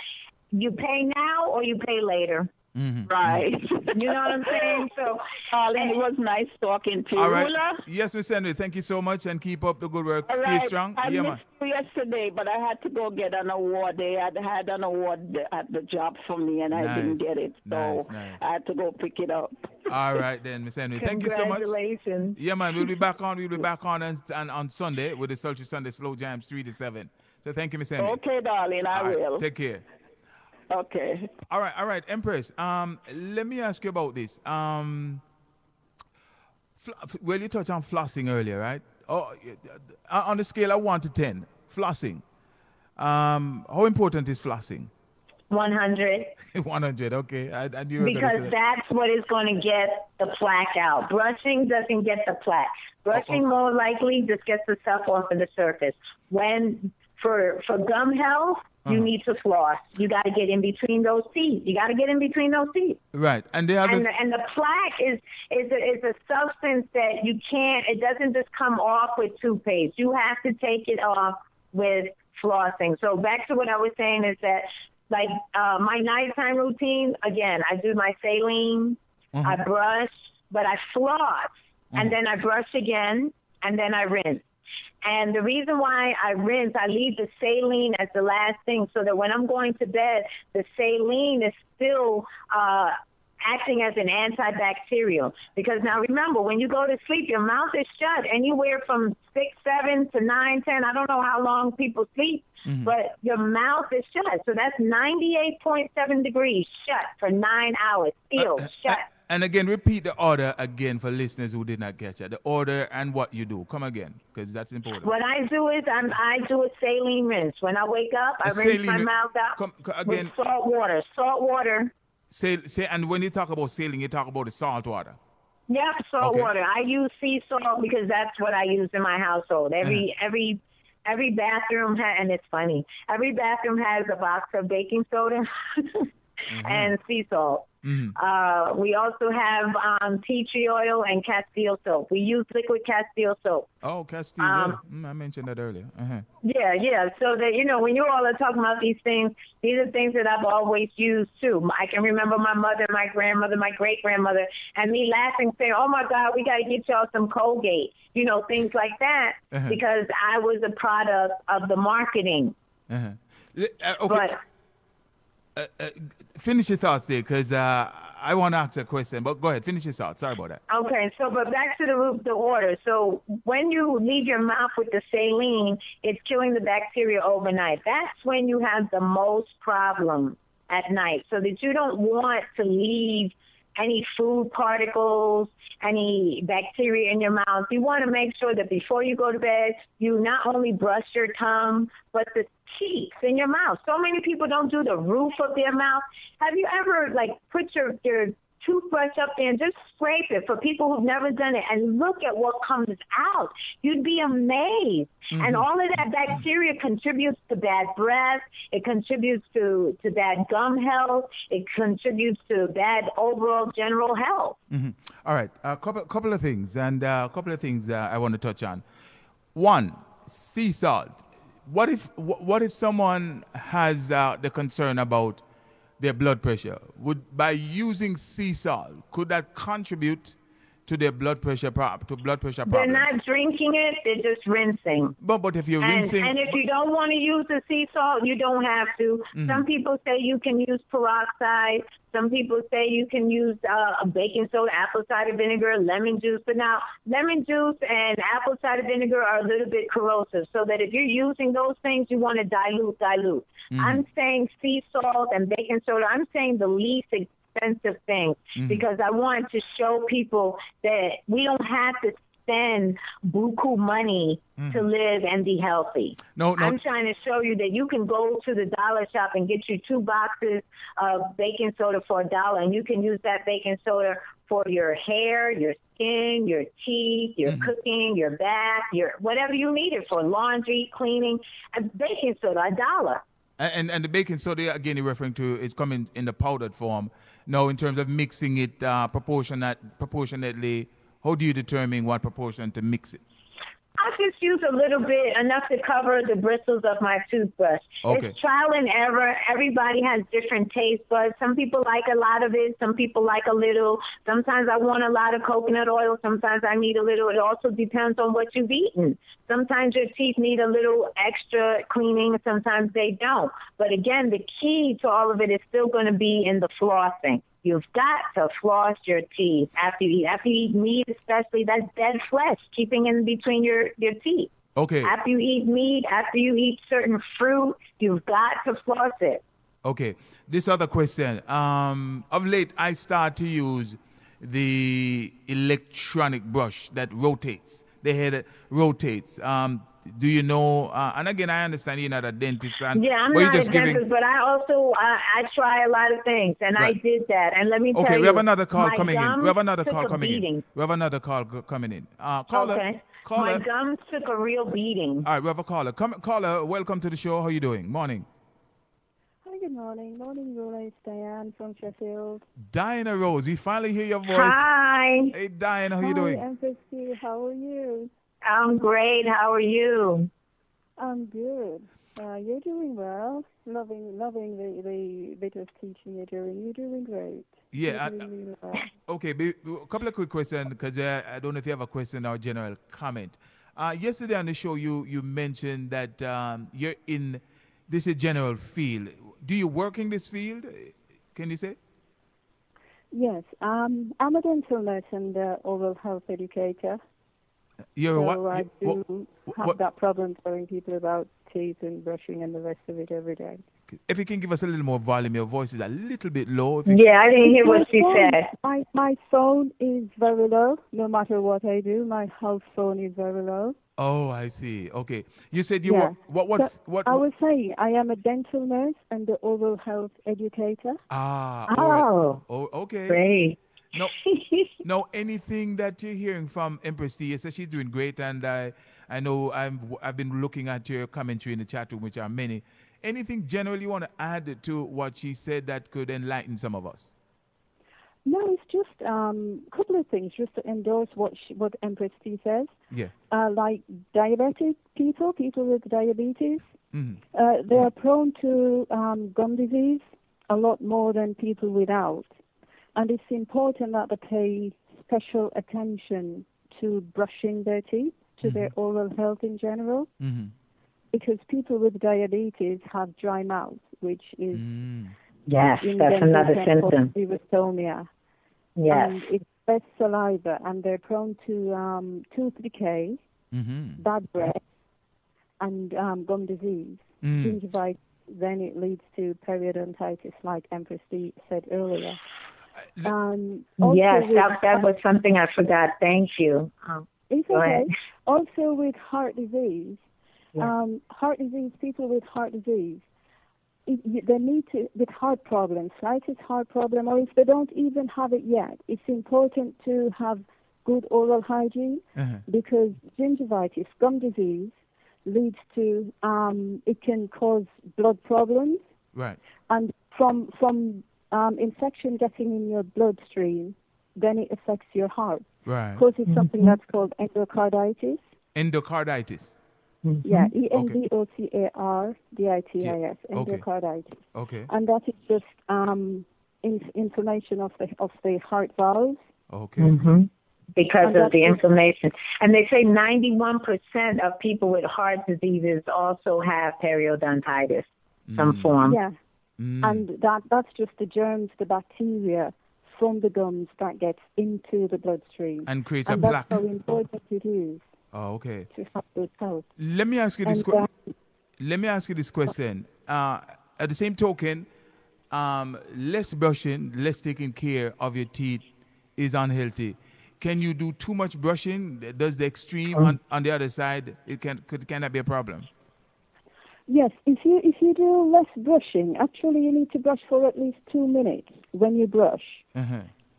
You pay now or you pay later. Mm-hmm. Right. You know what I'm saying? So, it was nice talking to you. All right. Yes, Miss Henry, thank you so much and keep up the good work. Stay strong. I missed you yesterday, but I had to go get an award. They had an award at the job for me, and I didn't get it. So I had to go pick it up. All right, then, Miss Henry. Thank you so much. Congratulations. Yeah, man. We'll be back on on Sunday with the Sultry Sunday Slow Jams 3 to 7. So thank you, Miss Henry. Okay, darling. I will. Take care. Okay. All right, Empress. Let me ask you about this. Well, you touched on flossing earlier, right? Oh, on the scale of 1 to 10, flossing. How important is flossing? 100. 100, okay. Because that's what is going to get the plaque out. Brushing doesn't get the plaque. Brushing more likely just gets the stuff off of the surface. When for gum health, you need to floss. You got to get in between those teeth. Right, and the plaque is a substance that you can't. It doesn't just come off with toothpaste. You have to take it off with flossing. So back to what I was saying is that, like my nighttime routine. Again, I do my saline. I brush, but I floss, and then I brush again, and then I rinse. And the reason why I rinse, I leave the saline as the last thing so that when I'm going to bed, the saline is still acting as an antibacterial. Because now remember, when you go to sleep, your mouth is shut, anywhere from 6, 7 to 9, 10. I don't know how long people sleep, but your mouth is shut. So that's 98.7 degrees shut for 9 hours, still shut. And again, repeat the order again for listeners who did not catch it. The order and what you do. Come again, because that's important. What I do is I do a saline rinse. When I wake up, I rinse my mouth out with salt water. Salt water. And when you talk about saline, you talk about the salt water. Yep, salt water. I use sea salt because that's what I use in my household. Every bathroom and it's funny. Every bathroom has a box of baking soda and sea salt. We also have tea tree oil and Castile soap. We use liquid Castile soap. Oh, Castile. I mentioned that earlier. Yeah. So that, when you all are talking about these things, these are things that I've always used too. I can remember my mother, my grandmother, my great-grandmother, and me laughing, saying, oh my God, we got to get y'all some Colgate, things like that, because I was a product of the marketing. Okay. But, finish your thoughts there, because I want to ask a question, but go ahead, finish your thoughts. Sorry about that. Okay, but back to the order. So when you leave your mouth with the saline, it's killing the bacteria overnight. That's when you have the most problem at night, so that you don't want to leave any food particles, any bacteria in your mouth. You want to make sure that before you go to bed, you not only brush your tongue, but the teeth in your mouth. So many people don't do the roof of their mouth. Have you ever put your toothbrush up there and just scrape it for people who've never done it and look at what comes out? You'd be amazed. And all of that bacteria contributes to bad breath. It contributes to bad gum health. It contributes to bad overall general health. All right, a couple of things, and a couple of things I want to touch on. One, sea salt. What if someone has the concern about their blood pressure? By using sea salt, could that contribute to their blood pressure problems. They're not drinking it, they're just rinsing. But if you're rinsing... And if you don't want to use the sea salt, you don't have to. Some people say you can use peroxide. Some people say you can use a baking soda, apple cider vinegar, lemon juice. But now, lemon juice and apple cider vinegar are a little bit corrosive, so that if you're using those things, you want to dilute. I'm saying sea salt and baking soda. I'm saying the least expensive thing, because I want to show people that we don't have to spend buku money to live and be healthy. No. I'm trying to show you that you can go to the dollar shop and get you 2 boxes of baking soda for $1, and you can use that baking soda for your hair, your skin, your teeth, your cooking, your bath, your whatever you need it for, laundry, cleaning. And baking soda, $1. And the baking soda, again, you're referring to, is coming in the powdered form. Now, in terms of mixing it proportionately, how do you determine what proportion to mix it? I just use a little bit, enough to cover the bristles of my toothbrush. Okay. It's trial and error. Everybody has different taste buds. Some people like a lot of it. Some people like a little. Sometimes I want a lot of coconut oil. Sometimes I need a little. It also depends on what you've eaten. Sometimes your teeth need a little extra cleaning. Sometimes they don't. But again, the key to all of it is still going to be in the flossing. You've got to floss your teeth after you eat. After you eat meat, especially, that's dead flesh, keeping in between your teeth. Okay. After you eat meat, after you eat certain fruit, you've got to floss it. Okay. This other question. Of late, I start to use the electronic brush that rotates. The head rotates. Do you know? And again, I understand you're not a dentist. I'm not a dentist, but I also I try a lot of things, and right. I did that. And let me tell you. Okay, we have another call coming in. We have another call coming in. Caller. Okay. My gums took a real beating. All right, we have a caller. Caller, welcome to the show. How are you doing? Morning. Hi, good morning. Morning, Rula. It's Diane from Sheffield. Diana Rose, we finally hear your voice. Hi. Hey, Diane, how are you doing? Hi, Empress. How are you? I'm great. How are you? I'm good. You're doing well. Loving the bit of teaching you're doing. You're doing great. Yeah. Really well. Okay, a couple of quick questions, because I don't know if you have a question or a general comment. Yesterday on the show, you mentioned that you're in this general field. Do you work in this field? Can you say? Yes. I'm a dental nurse and oral health educator. You're so what? I do have that problem telling people about teeth and brushing and the rest of it every day. If you can give us a little more volume, your voice is a little bit low. Yeah, I didn't hear what she said. My phone is very low. No matter what I do, my house phone is very low. Oh, I see. Okay. You said you were... What? I was saying I am a dental nurse and the oral health educator. Oh, okay. Great. No, anything that you're hearing from Empress T, says she's doing great, and I know I've been looking at your commentary in the chat room, which are many. Anything generally you want to add to what she said that could enlighten some of us? No, it's just a couple of things, just to endorse what Empress T says. Yeah. Like diabetic people with diabetes, they are prone to gum disease a lot more than people without. And it's important that they pay special attention to brushing their teeth, to their oral health in general, because people with diabetes have dry mouth, which is yes, that's another symptom. Xerostomia. Yes, and it's less saliva, and they're prone to tooth decay, bad breath, and gum disease. Gingivitis. Then it leads to periodontitis, like Empress D said earlier. Yes, that was something I forgot. Thank you. It's okay. Also with heart disease, people with heart disease, they need to, with heart problems, slightest heart problem, or if they don't even have it yet, it's important to have good oral hygiene because gingivitis, gum disease, leads to, it can cause blood problems. Right. And from infection getting in your bloodstream, then it affects your heart. Right. Causes something that's called endocarditis. Endocarditis. Yeah, ENDOCARDITIS, endocarditis. Okay. And that is just inflammation of the heart valves. Okay. because of the inflammation. And they say 91% of people with heart diseases also have periodontitis, some form. Yeah, and that's just the germs, the bacteria from the gums that gets into the bloodstream. And creates a plaque. That's how important it is. Oh, okay. To have good health. Let me ask you this question. At the same token, less brushing, less taking care of your teeth is unhealthy. Can you do too much brushing? Does the extreme on the other side, can that be a problem? Yes, if you do less brushing, actually you need to brush for at least 2 minutes when you brush.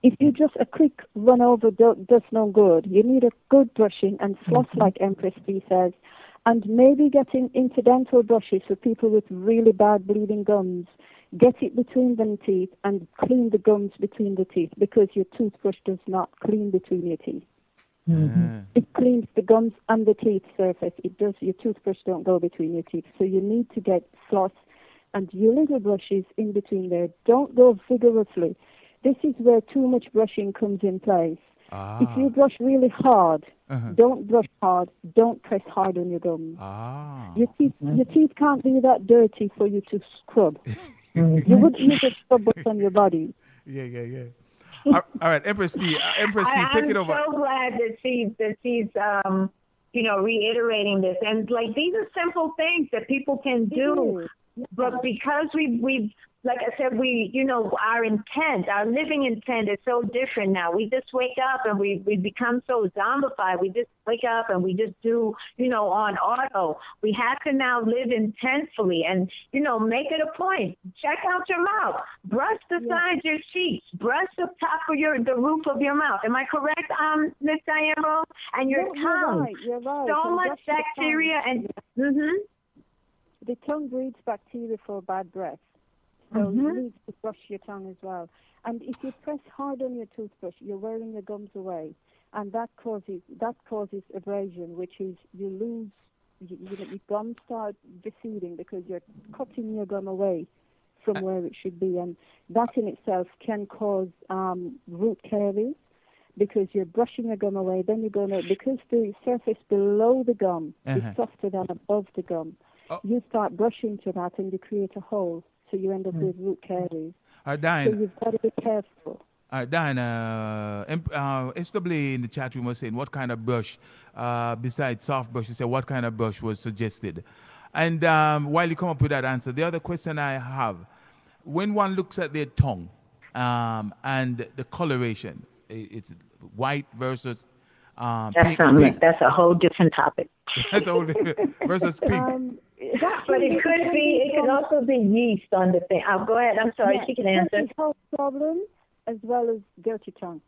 If you just a quick run over does no good. You need a good brushing and floss like Empress B says, and maybe getting incidental brushes for people with really bad bleeding gums. Get it between the teeth and clean the gums between the teeth, because your toothbrush does not clean between your teeth. It cleans the gums and the teeth surface. It does. Your toothbrush don't go between your teeth. So you need to get floss and your little brushes in between there. Don't go vigorously. This is where too much brushing comes in place. If you brush really hard, don't brush hard. Don't press hard on your gums. Your teeth can't be that dirty for you to scrub. You wouldn't use a scrub what's on your body. Yeah. All right, Empress T, take it over. I'm so glad that she's reiterating this. And like, these are simple things that people can do, but because we've like I said, our intent, our living intent is so different now. We just wake up and we become so zombified. We just wake up and we just do, on auto. We have to now live intensely and, make it a point. Check out your mouth. Brush the sides of your cheeks. Brush the top of the roof of your mouth. Am I correct, Miss Diane? And your tongue. You're right. So much bacteria and the tongue breeds bacteria for bad breath. So you need to brush your tongue as well. And if you press hard on your toothbrush, you're wearing your gums away, and that causes abrasion, which is your gums start receding because you're cutting your gum away from where it should be, and that in itself can cause root caries because you're brushing your gum away. Then you're because the surface below the gum is softer than above the gum. You start brushing to that, and you create a hole. So you end up with root caries. Diane, so you've got to be careful. Diane, SW in the chat room was saying what kind of brush, besides soft brush, she said what kind of brush was suggested. And while you come up with that answer, the other question I have, when one looks at their tongue and the coloration, it's white versus pink. That's a whole different topic. That's a whole different versus pink. But it could also be yeast on the thing. Go ahead. I'm sorry. She can answer. It's a problem as well as dirty tongue.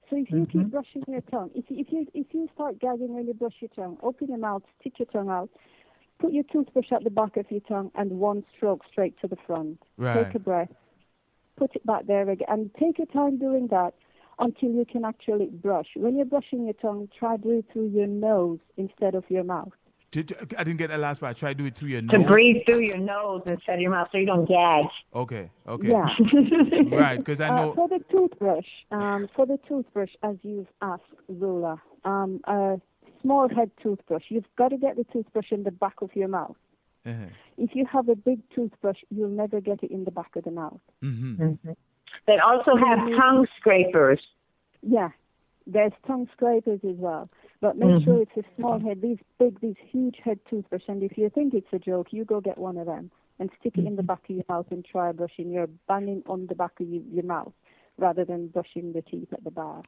So if you keep brushing your tongue, if you start gagging when you brush your tongue, open your mouth, stick your tongue out, put your toothbrush at the back of your tongue, and one stroke straight to the front. Right. Take a breath, put it back there again, and take your time doing that until you can actually brush. When you're brushing your tongue, try breathe through your nose instead of your mouth. I didn't get that last part. Try to do it through your nose. To breathe through your nose instead of your mouth so you don't gag. Okay. Yeah. Right, because I know. For the toothbrush, as you've asked, Rula, a small head toothbrush, you've got to get the toothbrush in the back of your mouth. If you have a big toothbrush, you'll never get it in the back of the mouth. They also have tongue scrapers. Yeah. There's tongue scrapers as well. But make sure it's a small head, these huge head toothbrush. And if you think it's a joke, you go get one of them and stick it in the back of your mouth and try brushing. You're banging on the back of your mouth rather than brushing the teeth at the back.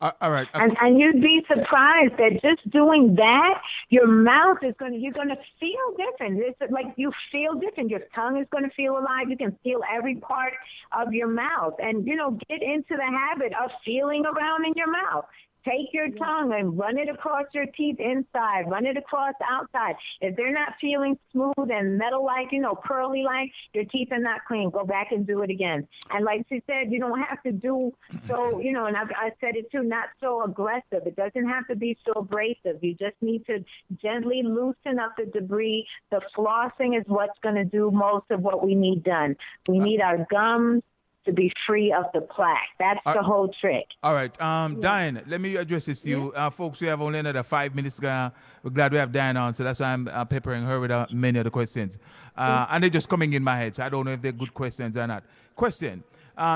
All right. And you'd be surprised that just doing that, your mouth is you're going to feel different. It's like you feel different. Your tongue is going to feel alive. You can feel every part of your mouth. And, get into the habit of feeling around in your mouth. Take your tongue and run it across your teeth inside, run it across outside. If they're not feeling smooth and metal-like, pearly-like, your teeth are not clean. Go back and do it again. And like she said, you don't have to do so, and I said it too, not so aggressive. It doesn't have to be so abrasive. You just need to gently loosen up the debris. The flossing is what's going to do most of what we need done. We need our gums to be free of the plaque. That's the whole trick. All right. Diane, let me address this to you. Folks, we have only another 5 minutes. We're glad we have Diane on, so that's why I'm peppering her with many of the questions. And they're just coming in my head, so I don't know if they're good questions or not. Question.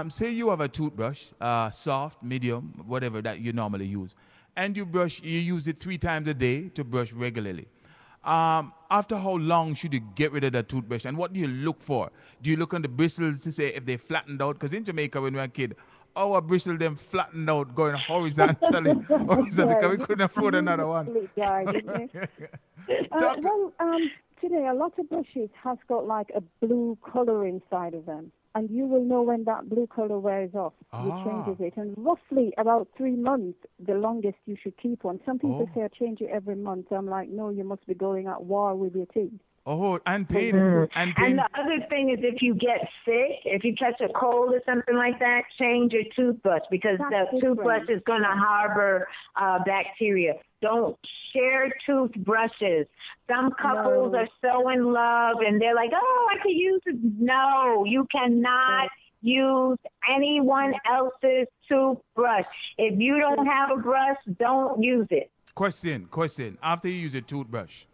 Say you have a toothbrush, soft, medium, whatever that you normally use, and you use it 3 times a day to brush regularly. After how long should you get rid of the toothbrush, and what do you look for? Do you look on the bristles to say if they flattened out? Because in Jamaica, when we were a kid, our bristles them flattened out, going horizontally, because we couldn't afford another one. Today a lot of brushes has got like a blue color inside of them, and you will know when that blue color wears off. You changes it, and roughly about 3 months, the longest you should keep one. Some people say I change it every month. I'm like, no, you must be going at war with your teeth. And pain. And the other thing is, if you get sick, if you catch a cold or something like that, change your toothbrush, because the toothbrush is going to harbor bacteria. Don't share toothbrushes. Some couples are so in love and they're like, oh, I could use it. No, you cannot use anyone else's toothbrush. If you don't have a brush, don't use it. Question. After you use a toothbrush,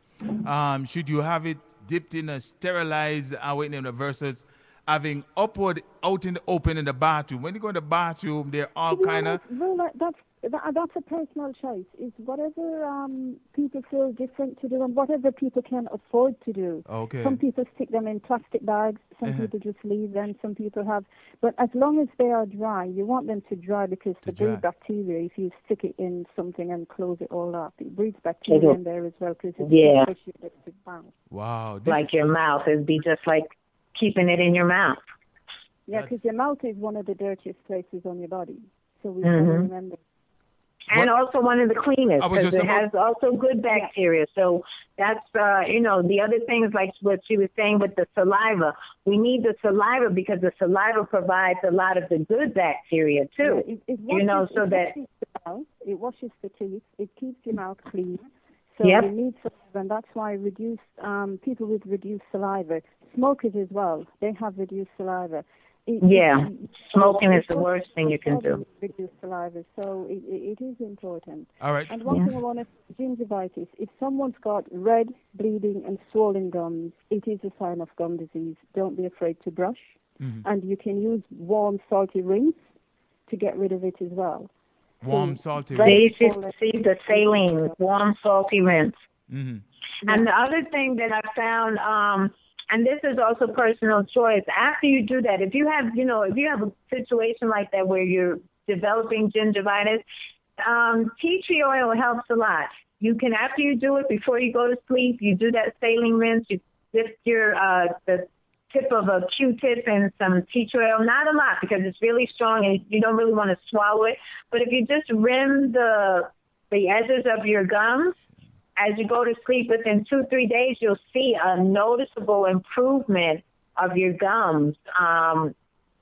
should you have it dipped in a sterilized versus having upward out in the open in the bathroom? When you go in the bathroom, they're all kind of... That's a personal choice. It's whatever people feel different to do and whatever people can afford to do. Okay. Some people stick them in plastic bags. Some people just leave them. Some people have... But as long as they are dry, you want them to dry, because the breed bacteria, if you stick it in something and close it all up, it breeds bacteria in there as well, because it's Wow. Like your mouth. It'd be just like keeping it in your mouth. Yeah, because your mouth is one of the dirtiest places on your body. So we have to remember. And also one of the cleanest, because it has also good bacteria. So that's, the other thing is like what she was saying with the saliva. We need the saliva because the saliva provides a lot of the good bacteria too. It washes the teeth. It keeps your mouth clean. So you need saliva, and that's why people with reduced saliva, smokers as well, they have reduced saliva. Smoking is the worst thing you can do. Reduce saliva, so it is important. All right. And one thing I want to say, gingivitis, if someone's got red, bleeding, and swollen gums, it is a sign of gum disease. Don't be afraid to brush. And you can use warm, salty rinse to get rid of it as well. Warm, salty rinse. They should see the saline, warm, salty rinse. And the other thing that I found... and this is also personal choice. After you do that, if you have a situation like that where you're developing gingivitis, tea tree oil helps a lot. You can, after you do it, before you go to sleep, you do that saline rinse. You dip the tip of a Q-tip in some tea tree oil. Not a lot, because it's really strong and you don't really want to swallow it. But if you just rim the edges of your gums, as you go to sleep, within 2-3 days, you'll see a noticeable improvement of your gums.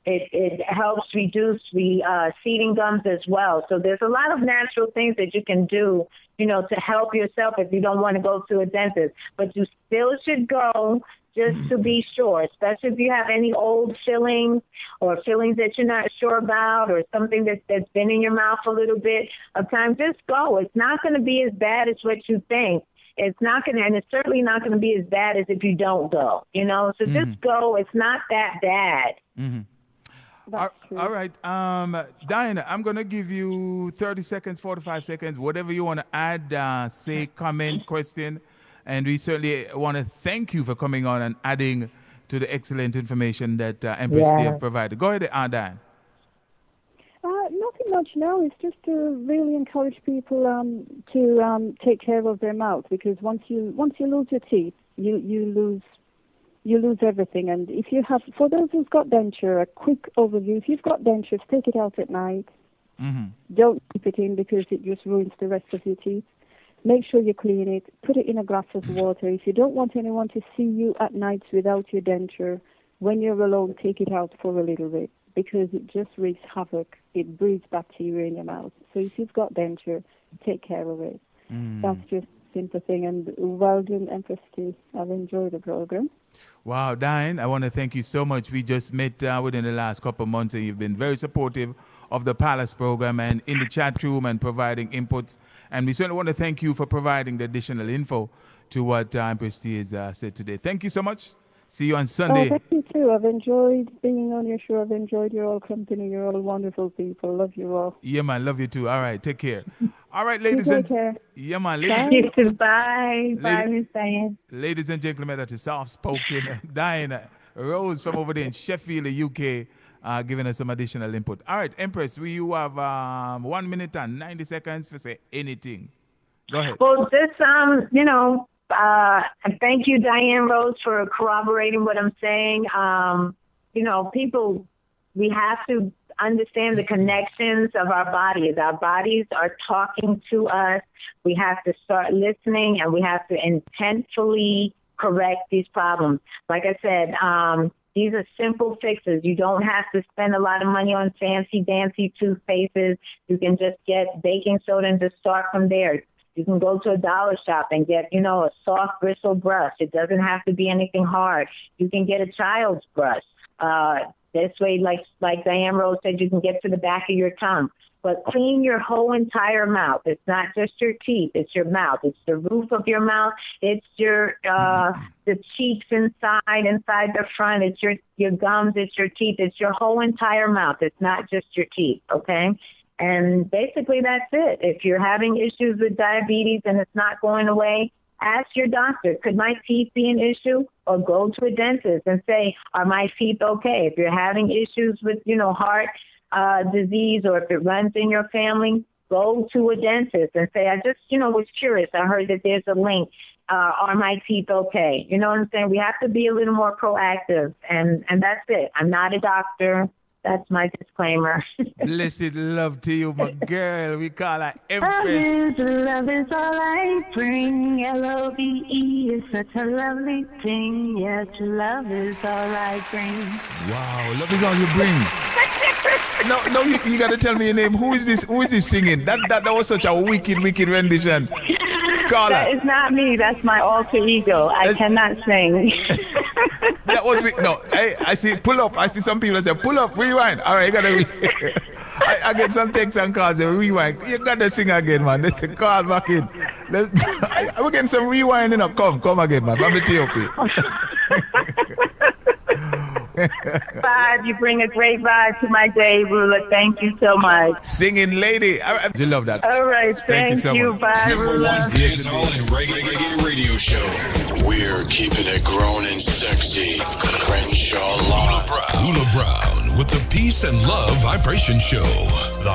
It helps reduce seeding gums as well. So there's a lot of natural things that you can do, to help yourself if you don't want to go to a dentist. But you still should go just to be sure, especially if you have any old fillings or fillings that you're not sure about, or something that's been in your mouth a little bit of time. Just go. It's not going to be as bad as what you think. It's not going to, and it's certainly not going to be as bad as if you don't go, So just go. It's not that bad. All right. Diana, I'm going to give you 30 seconds, 45 seconds, whatever you want to add, say, comment, question. And we certainly want to thank you for coming on and adding to the excellent information that Empress Steve provided. Go ahead, Diane. Nothing much now. It's just to really encourage people to take care of their mouth, because once you lose your teeth, you lose everything. And if you have, for those who've got denture, a quick overview: if you've got dentures, take it out at night. Don't keep it in, because it just ruins the rest of your teeth. Make sure you clean it. Put it in a glass of water. If you don't want anyone to see you at night without your denture, when you're alone, take it out for a little bit, because it just wreaks havoc. It breeds bacteria in your mouth. So if you've got denture, take care of it. That's just simple thing. And well done, Empress T. I've enjoyed the program. Wow, Diane, I want to thank you so much. We just met within the last couple of months, and you've been very supportive of the Palace program and in the chat room and providing inputs. And we certainly want to thank you for providing the additional info to what Empress T has said today. Thank you so much. See you on Sunday. Oh, thank you too. I've enjoyed being on your show. I've enjoyed your all company. You're all wonderful people. Love you all. Yeah, man. Love you too. All right. Take care. All right, ladies Take care. Yeah, man. Thank you too. Bye. Bye, Miss Diane. Ladies and gentlemen, that is soft-spoken Diane Rose from over there in Sheffield, the UK, giving us some additional input. All right, Empress, you have 1 minute and 90 seconds to say anything. Go ahead. Well, just, and thank you, Diane Rose, for corroborating what I'm saying. People, we have to understand the connections of our bodies. Our bodies are talking to us. We have to start listening, and we have to intentfully correct these problems. Like I said, these are simple fixes. You don't have to spend a lot of money on fancy, dancy toothpastes. You can just get baking soda and just start from there. You can go to a dollar shop and get, a soft bristle brush. It doesn't have to be anything hard. You can get a child's brush. This way, like Diane Rose said, you can get to the back of your tongue. But clean your whole entire mouth. It's not just your teeth. It's your mouth. It's the roof of your mouth. It's your the cheeks inside the front. It's your gums. It's your teeth. It's your whole entire mouth. It's not just your teeth, okay? And basically that's it. If you're having issues with diabetes and it's not going away, ask your doctor, could my teeth be an issue? Or go to a dentist and say, are my teeth okay? If you're having issues with, heart disease, or if it runs in your family, go to a dentist and say, I just, was curious. I heard that there's a link. Are my teeth okay? You know what I'm saying? We have to be a little more proactive, and that's it. I'm not a doctor. That's my disclaimer. Blessed love to you, my girl. We call her Empress. Love is all I bring. L-O-V-E is such a lovely thing. Yes, love is all I bring. Wow, love is all you bring. No, you got to tell me your name. Who is this? Who is this singing? That was such a wicked rendition. That is not me. That's my alter ego. I cannot sing. That was me. No, I see. Pull up. I see some people say, pull up, rewind. All right, you gotta. I get some texts and calls. Say, rewind. You gotta sing again, man. They say, call back in. We're getting some rewinding up. Come again, man. From the TOP. Vibe, you bring a great vibe to my day, Ruler. Thank you so much. Singing lady. You love that. All right, thank you. Bye, Ruler. #1 dancehall and reggae radio show. We're keeping it grown and sexy. Crenshaw Live. Lula Brown with the Peace and Love Vibration Show. The